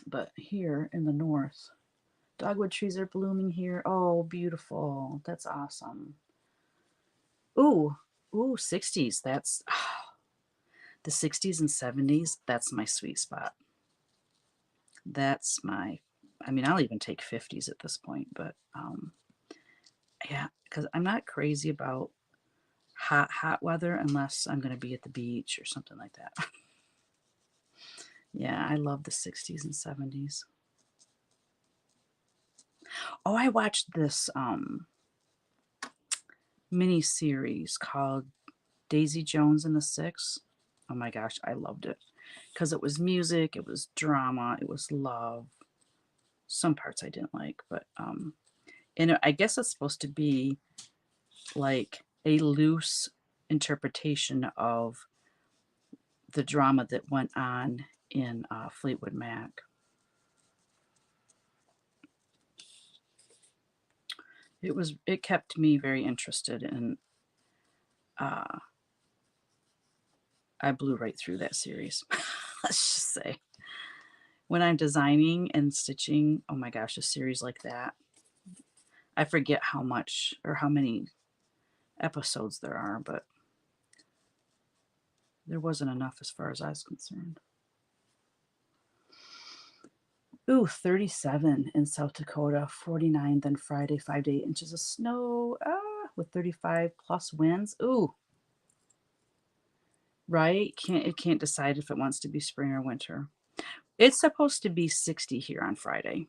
But here in the north, dogwood trees are blooming here. Oh, beautiful. That's awesome. Ooh, 60s. That's the 60s and 70s. That's my sweet spot. That's my, I mean, I'll even take 50s at this point, but yeah, because I'm not crazy about hot weather unless I'm going to be at the beach or something like that. Yeah, I love the 60s and 70s. Oh, I watched this mini series called Daisy Jones and the Six. Oh my gosh, I loved it because it was music, it was drama, it was love. Some parts I didn't like, but and I guess it's supposed to be like a loose interpretation of the drama that went on in Fleetwood Mac. It kept me very interested, and I blew right through that series. Let's just say, when I'm designing and stitching, oh my gosh, a series like that, I forget how much or how many episodes there are, but there wasn't enough as far as I was concerned. Ooh, 37 in South Dakota, 49 then Friday, 5 to 8 inches of snow with 35 plus winds. Ooh, right? It can't decide if it wants to be spring or winter. It's supposed to be 60 here on Friday.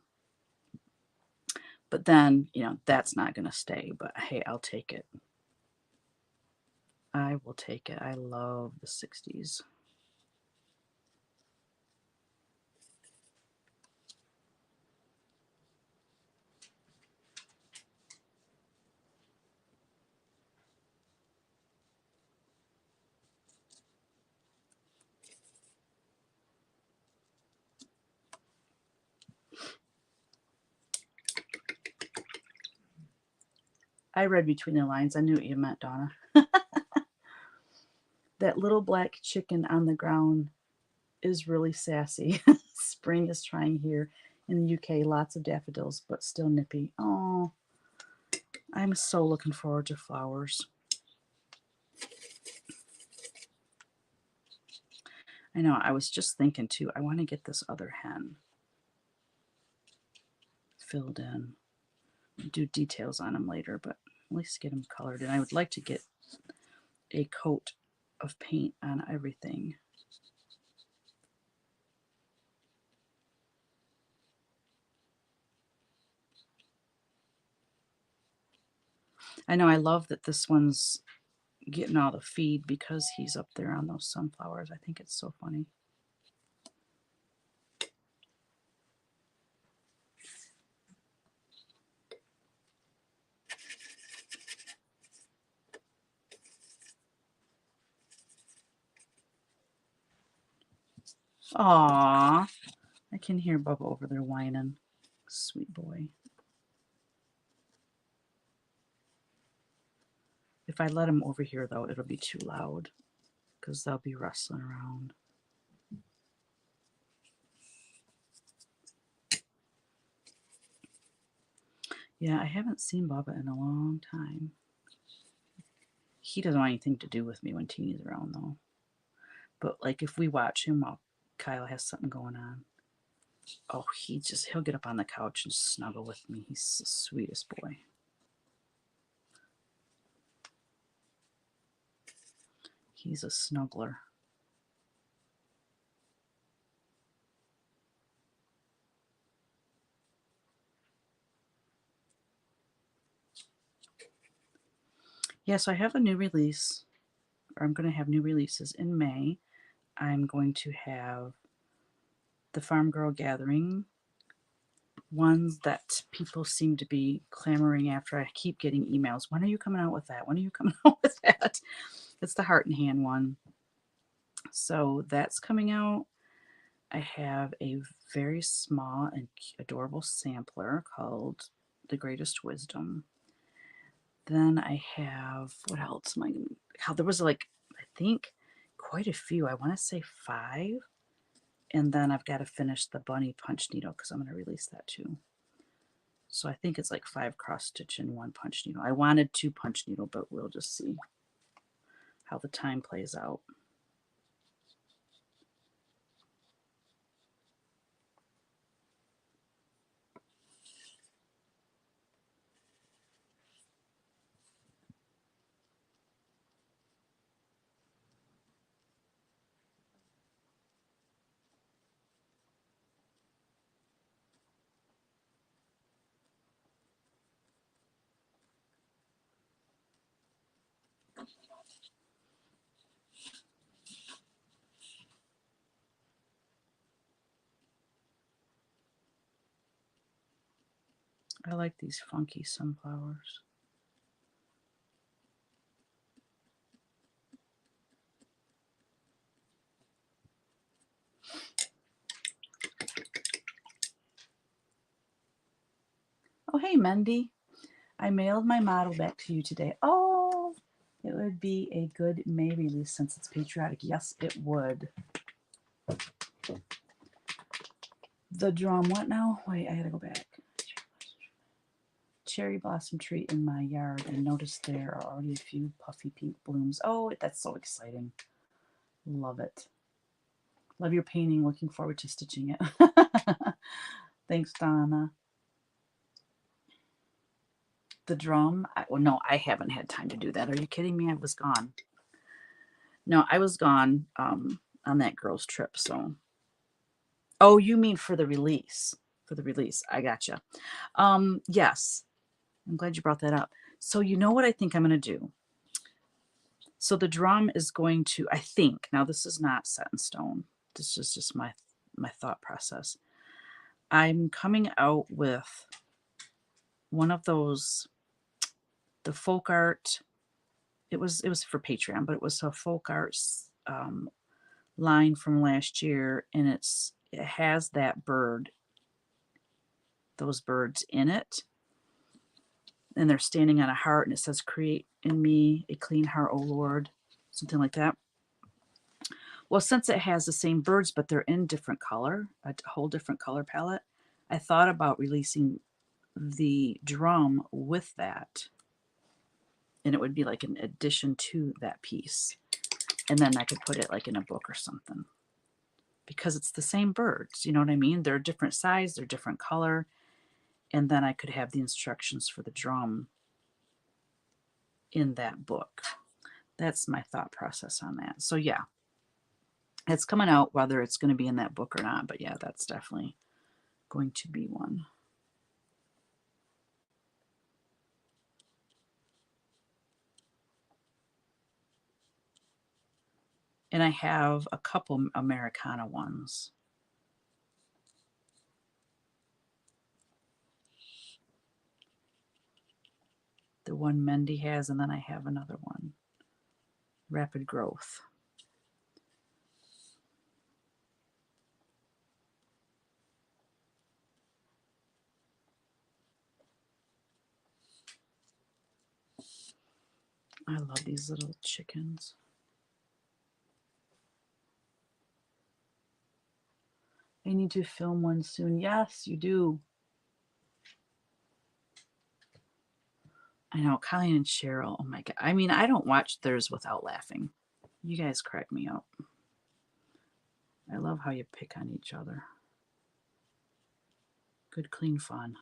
But then, that's not going to stay. But hey, I'll take it. I will take it. I love the 60s. I read between the lines. I knew what you meant, Donna. That little black chicken on the ground is really sassy. Spring is trying here in the UK. Lots of daffodils, but still nippy. Oh, I'm so looking forward to flowers. I know, I was just thinking too, I want to get this other hen filled in. Do details on them later, but at least get them colored. And I would like to get a coat of paint on everything. I know, I love that this one's getting all the feed because he's up there on those sunflowers. I think it's so funny. Aww, I can hear Bubba over there whining. Sweet boy. If I let him over here, though, it'll be too loud because they'll be rustling around. Yeah, I haven't seen Bubba in a long time. He doesn't want anything to do with me when Teeny's around, though. But, like, if we watch him while Kyle has something going on, oh, he'll get up on the couch and snuggle with me. He's the sweetest boy. He's a snuggler. Yeah, so I have a new release, or I'm going to have new releases in May. I'm going to have the Farm Girl Gathering ones that people seem to be clamoring after. I keep getting emails. When are you coming out with that? When are you coming out with that? It's the Heart and Hand one. So that's coming out. I have a very small and adorable sampler called The Greatest Wisdom. Then I have, what else am I going to, how there was like, I think quite a few. I want to say 5. And then I've got to finish the bunny punch needle because I'm going to release that too. So I think it's like 5 cross stitch and 1 punch needle. I wanted 2 punch needle, but we'll just see how the time plays out. I like these funky sunflowers. Oh, hey, Mendy. I mailed my model back to you today. Oh, it would be a good May release since it's patriotic. Yes, it would. The drum, what now? Wait, I gotta go back. Cherry blossom tree in my yard, and noticed there are already a few puffy pink blooms. Oh, that's so exciting. Love it. Love your painting. Looking forward to stitching it. Thanks, Donna. The drum, well, no, I haven't had time to do that. Are you kidding me? I was gone. No, I was gone on that girl's trip. So, oh, you mean for the release? For the release, I gotcha. Yes, I'm glad you brought that up. So you know what I think I'm going to do? So the drum is going to, I think, now this is not set in stone. This is just my thought process. I'm coming out with one of those, the folk art. It was for Patreon, but it was a folk arts line from last year, and it has that bird, those birds in it, and they're standing on a heart, and it says, "Create in me a clean heart, O Lord," something like that. Well, since it has the same birds, but they're in different color, a whole different color palette, I thought about releasing the drum with that, and it would be like an addition to that piece, and then I could put it like in a book or something, because it's the same birds, you know what I mean? They're different size, they're different color, and then I could have the instructions for the drum in that book. That's my thought process on that. So yeah, it's coming out whether it's going to be in that book or not, but yeah, that's definitely going to be one. And I have a couple Americana ones. The one Mendy has, and then I have another one, Rapid Growth. I love these little chickens. I need to film one soon. Yes, you do. I know, Colleen and Cheryl. Oh my God. I mean, I don't watch theirs without laughing. You guys crack me up. I love how you pick on each other. Good, clean fun.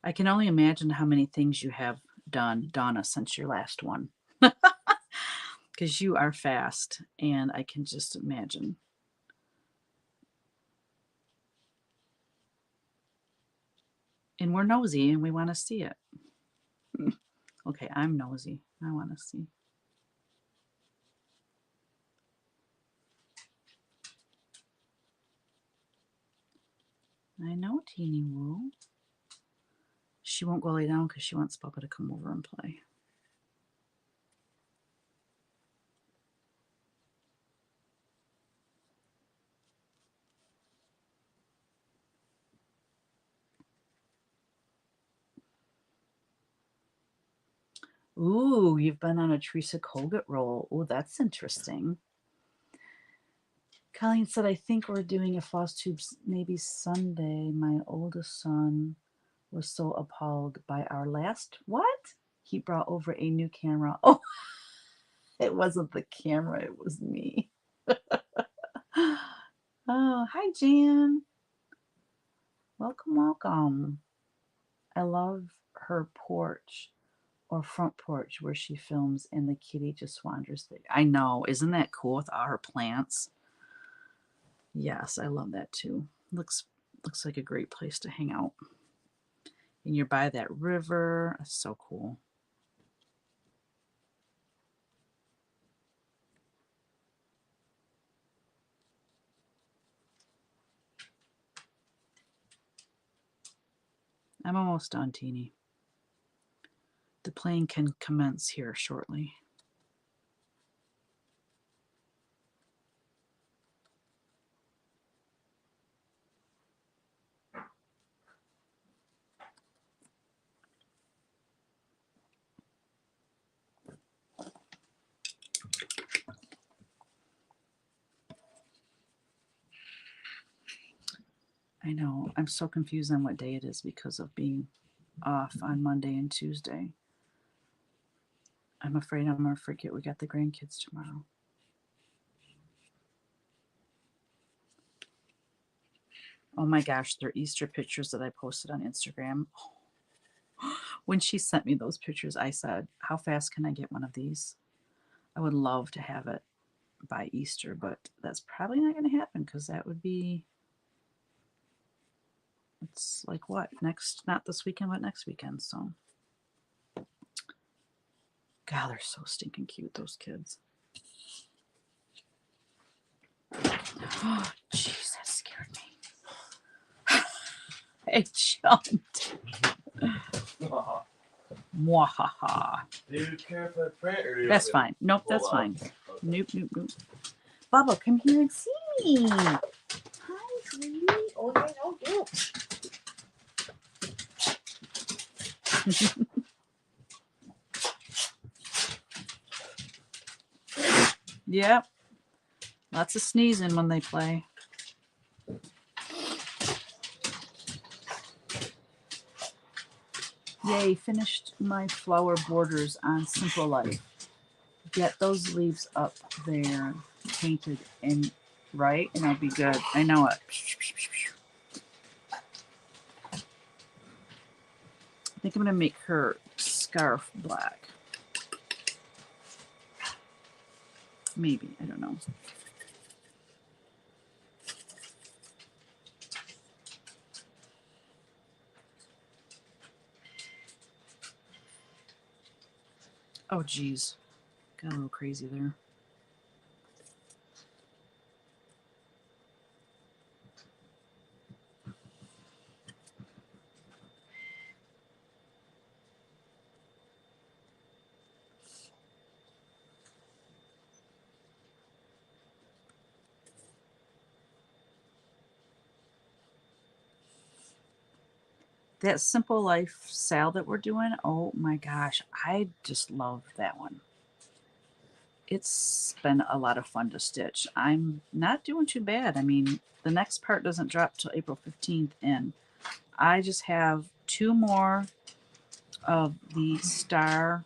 I can only imagine how many things you have done, Donna, since your last one. Because you are fast, and I can just imagine. And we're nosy, and we want to see it. Okay, I'm nosy. I want to see. I know, Teeny Woo. She won't go lay down because she wants Papa to come over and play. Ooh, you've been on a Teresa Colgate roll. Ooh, that's interesting. Colleen said, I think we're doing a floss tubes maybe Sunday. My oldest son was so appalled by our last what? He brought over a new camera. Oh, it wasn't the camera, it was me. Oh, hi, Jan. Welcome, welcome. I love her porch or front porch where she films and the kitty just wanders there. I know. Isn't that cool with all her plants? Yes, I love that too. Looks like a great place to hang out. And you're by that river. That's so cool. I'm almost done, Teeny. The playing can commence here shortly. I know. I'm so confused on what day it is because of being off on Monday and Tuesday. I'm afraid I'm going to forget we got the grandkids tomorrow. Oh my gosh, they're Easter pictures that I posted on Instagram. When she sent me those pictures, I said, how fast can I get one of these? I would love to have it by Easter, but that's probably not going to happen because that would be, it's like what? Not this weekend, but next weekend. So, God, they're so stinking cute, those kids. Oh, jeez, that scared me. I jumped. Mwahaha. Dude, care for the print or That's fine. Nope, that's fine. Nope, nope, nope. Bubba, come here and see me. Hi, sweetie. Oh, yeah, no, you. Yep. Lots of sneezing when they play. Yay, finished my flower borders on Simple Life. Get those leaves up there painted and right, and I'll be good. I know it. I think I'm going to make her scarf black. Maybe. I don't know. Oh, geez. Got a little crazy there. That Simple Life sale that we're doing, oh my gosh, I just love that one. It's been a lot of fun to stitch. I'm not doing too bad. I mean, the next part doesn't drop till April 15th, and I just have 2 more of the star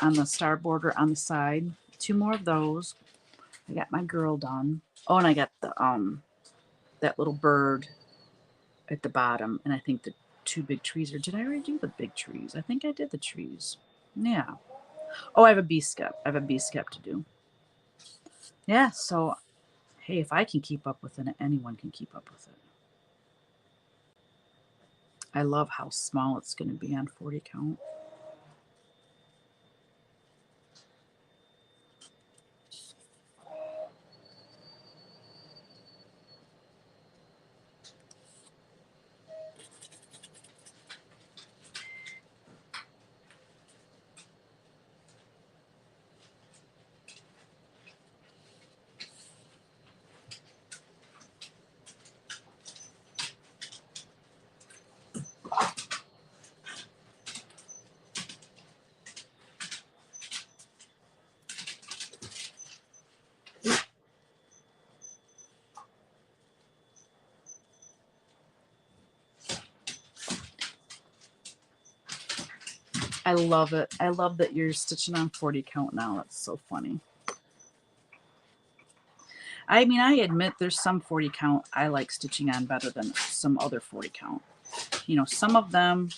on the star border on the side. 2 more of those. I got my girl done. Oh, and I got the that little bird at the bottom, and I think the two big trees. Or did I already do the big trees? I think I did the trees. Yeah. Oh, I have a bee skep. I have a bee skep to do. Yeah, so hey, if I can keep up with it, anyone can keep up with it. I love how small it's going to be on 40 count. I love it. I love that you're stitching on 40 count now. That's so funny. I mean, I admit there's some 40 count I like stitching on better than some other 40 count. You know, some of them,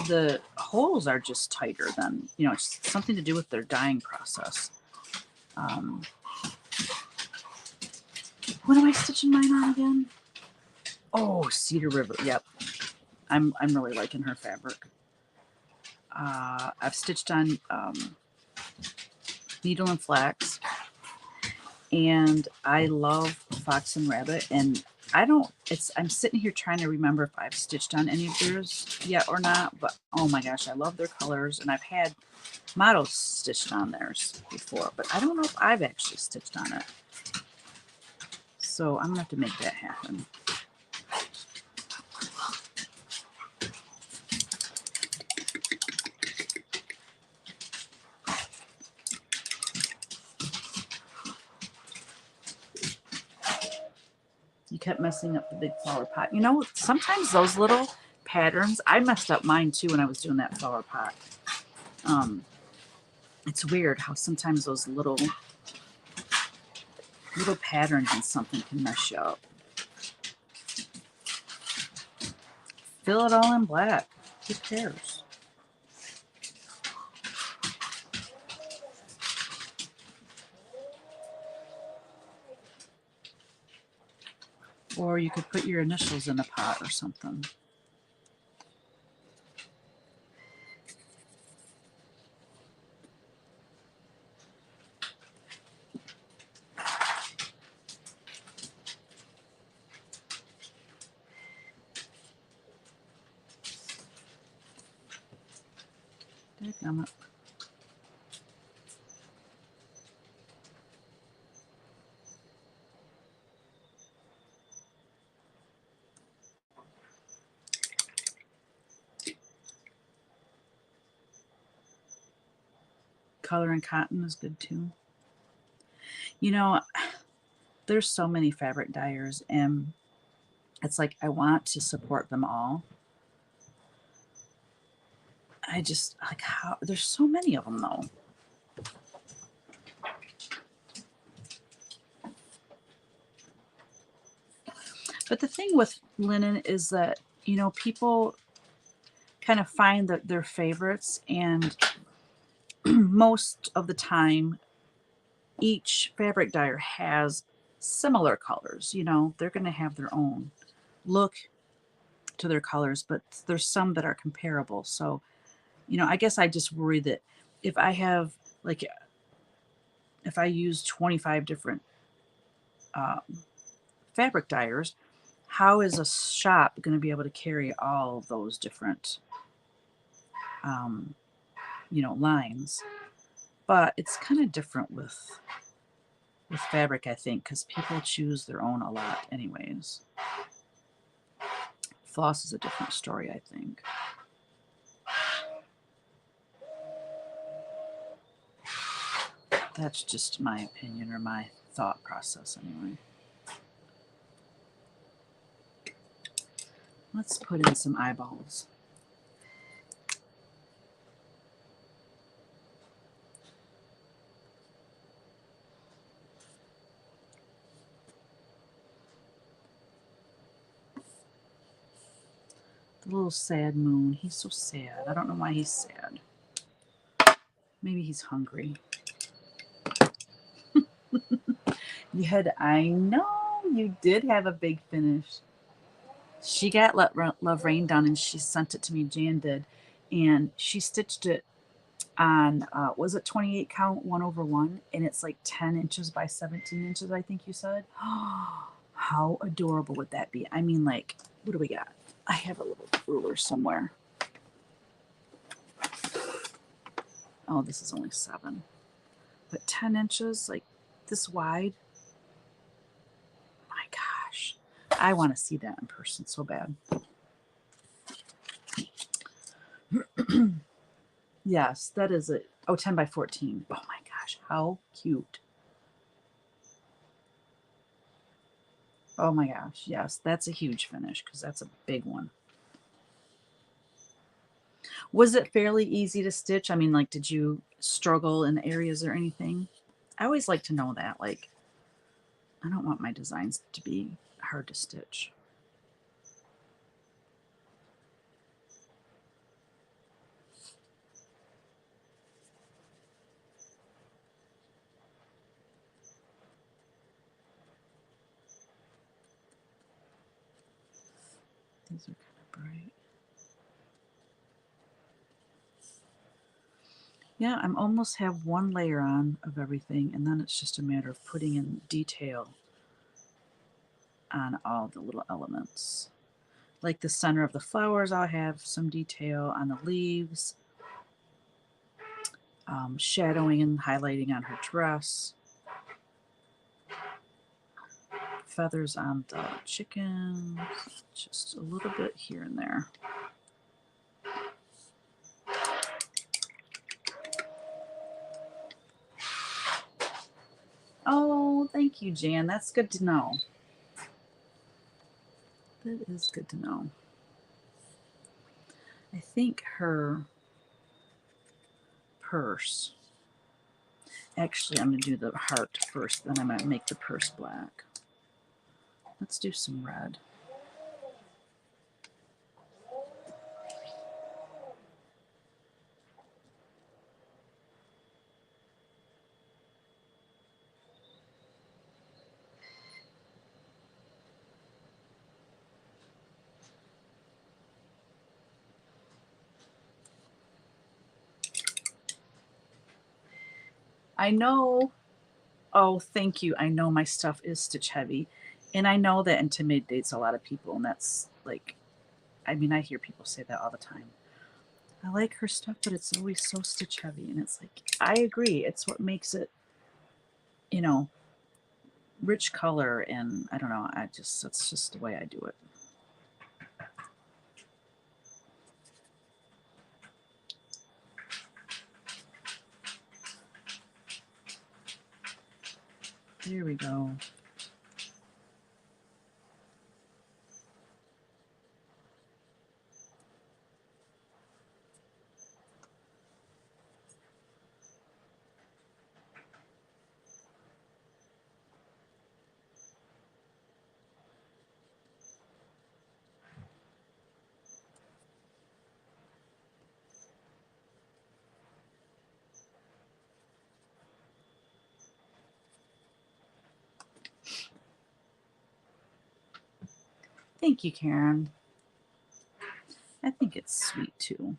the holes are just tighter than, you know, it's something to do with their dyeing process. What am I stitching mine on again? Oh, Cedar River. Yep. I'm really liking her fabric. I've stitched on Needle and Flax, and I love Fox and Rabbit, and I'm sitting here trying to remember if I've stitched on any of theirs yet or not, but oh my gosh, I love their colors, and I've had mottos stitched on theirs before, but I don't know if I've actually stitched on it. So I'm gonna have to make that happen. You kept messing up the big flower pot. You know, sometimes those little patterns, I messed up mine too when I was doing that flower pot. It's weird how sometimes those little patterns in something can mess you up. Fill it all in black. Who cares? Or you could put your initials in a pot or something. Dadgummit. Color and cotton is good too. You know, there's so many fabric dyers, and it's like I want to support them all. I just like how there's so many of them though. But the thing with linen is that, you know, people kind of find that their favorites, and most of the time each fabric dyer has similar colors. You know, they're going to have their own look to their colors, but there's some that are comparable. So, you know, I guess I just worry that if I have, like, if I use 25 different fabric dyers, how is a shop going to be able to carry all of those different, you know, lines? But it's kind of different with fabric, I think, because people choose their own a lot anyways. Floss is a different story, I think. That's just my opinion or my thought process anyway. Let's put in some eyeballs. The little sad moon. He's so sad. I don't know why he's sad. Maybe he's hungry. I know you did have a big finish. She got Love Rain done and she sent it to me. Jan did. And she stitched it on, was it 28 count 1/1? And it's like 10 inches by 17 inches, I think you said. How adorable would that be? I mean, like, what do we got? I have a little ruler somewhere. Oh, this is only 7. But 10 inches, like this wide. My gosh. I want to see that in person so bad. Yes, that is it. Oh, 10 by 14. Oh my gosh, how cute. Oh my gosh, yes, that's a huge finish because that's a big one. Was it fairly easy to stitch? I mean, like, did you struggle in areas or anything? I always like to know that. Like, I don't want my designs to be hard to stitch. These are kind of bright. Yeah, I'm almost have one layer on of everything, and then it's just a matter of putting in detail on all the little elements. Like the center of the flowers, I'll have some detail on the leaves, shadowing and highlighting on her dress, feathers on the chickens, just a little bit here and there. Oh, thank you, Jan. That's good to know. That is good to know. I think her purse. Actually, I'm going to do the heart first, then I'm going to make the purse black. Let's do some red. I know. Oh, thank you. I know my stuff is stitch heavy. And I know that intimidates a lot of people. And that's like, I mean, I hear people say that all the time. I like her stuff, but it's always so stitch heavy. And it's like, I agree. It's what makes it, you know, rich color. And I don't know. That's just the way I do it. There we go. Thank you, Karen. I think it's sweet too.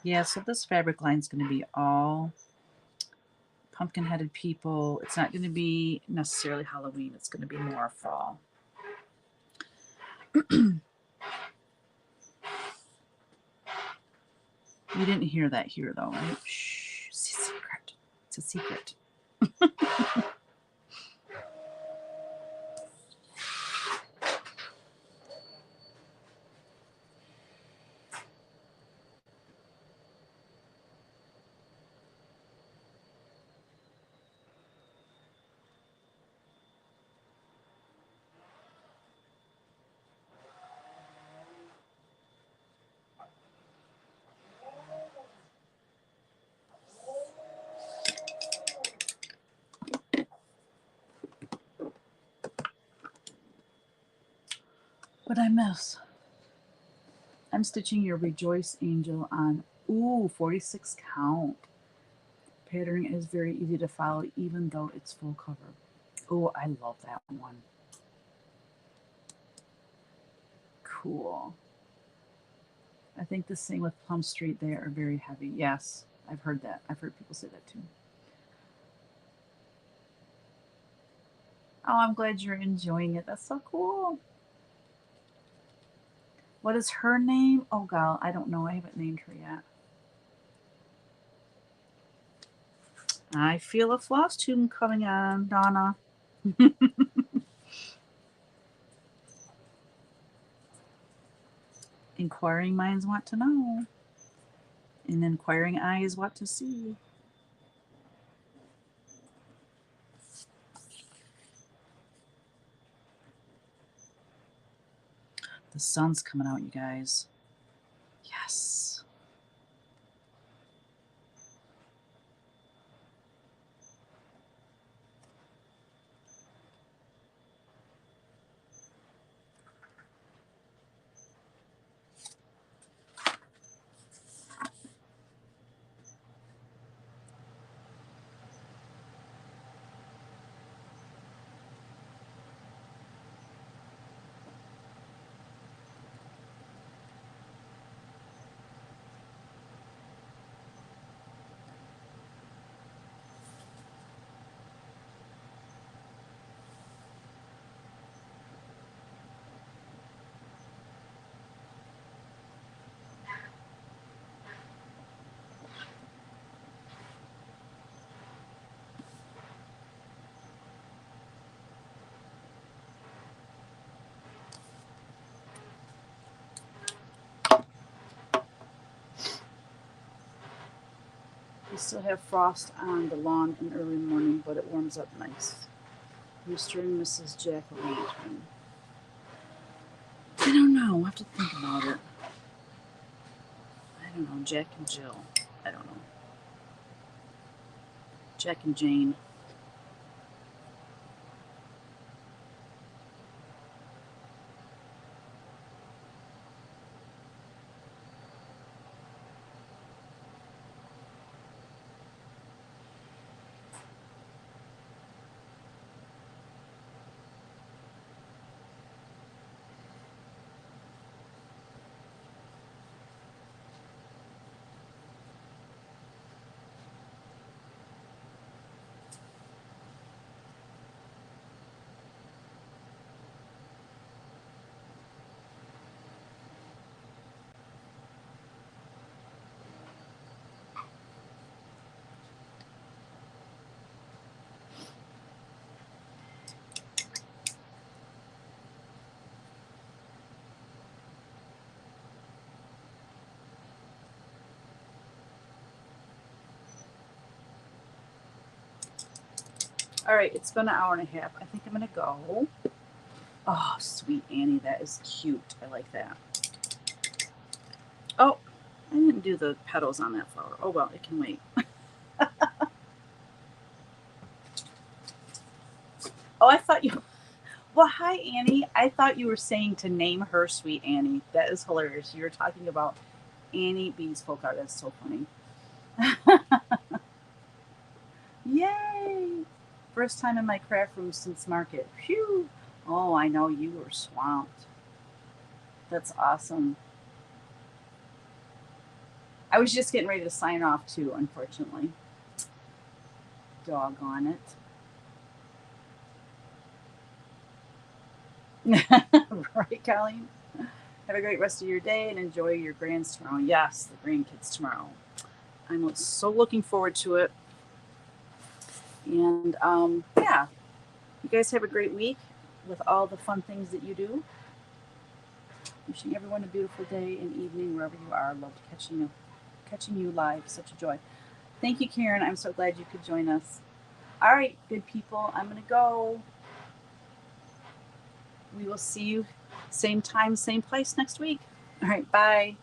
Yeah, so this fabric line is going to be all pumpkin-headed people. It's not going to be necessarily Halloween. It's going to be more fall. You didn't hear that here, though, right? Shh, it's a secret. It's a secret. What I miss? I'm stitching your Rejoice Angel on, 46 count. Pattern is very easy to follow even though it's full cover. Oh, I love that one. Cool. I think the same with Plum Street. They are very heavy. Yes, I've heard that. I've heard people say that too. Oh, I'm glad you're enjoying it. That's so cool. What is her name? Oh, God, I don't know. I haven't named her yet. I feel a floss tune coming on, Donna. Inquiring minds want to know, and inquiring eyes want to see. The sun's coming out, you guys. Yes. We still have frost on the lawn in early morning, but it warms up nice. Mr. and Mrs. Jack-o'-lantern. I don't know. We'll have to think about it. I don't know. Jack and Jill. I don't know. Jack and Jane. All right, it's been an hour and a half. I think I'm going to go. Oh, sweet Annie, that is cute. I like that. Oh, I didn't do the petals on that flower. Oh, well, it can wait. Oh, I thought you... Well, hi, Annie. I thought you were saying to name her Sweet Annie. That is hilarious. You were talking about Annie B's folk art. That's so funny. Yay! First time in my craft room since market. Phew! Oh, I know you were swamped. That's awesome. I was just getting ready to sign off too, unfortunately. Doggone it. Right, Colleen? Have a great rest of your day and enjoy your grands tomorrow. Yes, the grandkids tomorrow. I'm so looking forward to it. And yeah, you guys have a great week with all the fun things that you do. Wishing everyone a beautiful day and evening wherever you are. Loved catching you live. Such a joy. Thank you, Karen. I'm so glad you could join us. All right, good people. I'm going to go. We will see you same time, same place next week. All right, bye.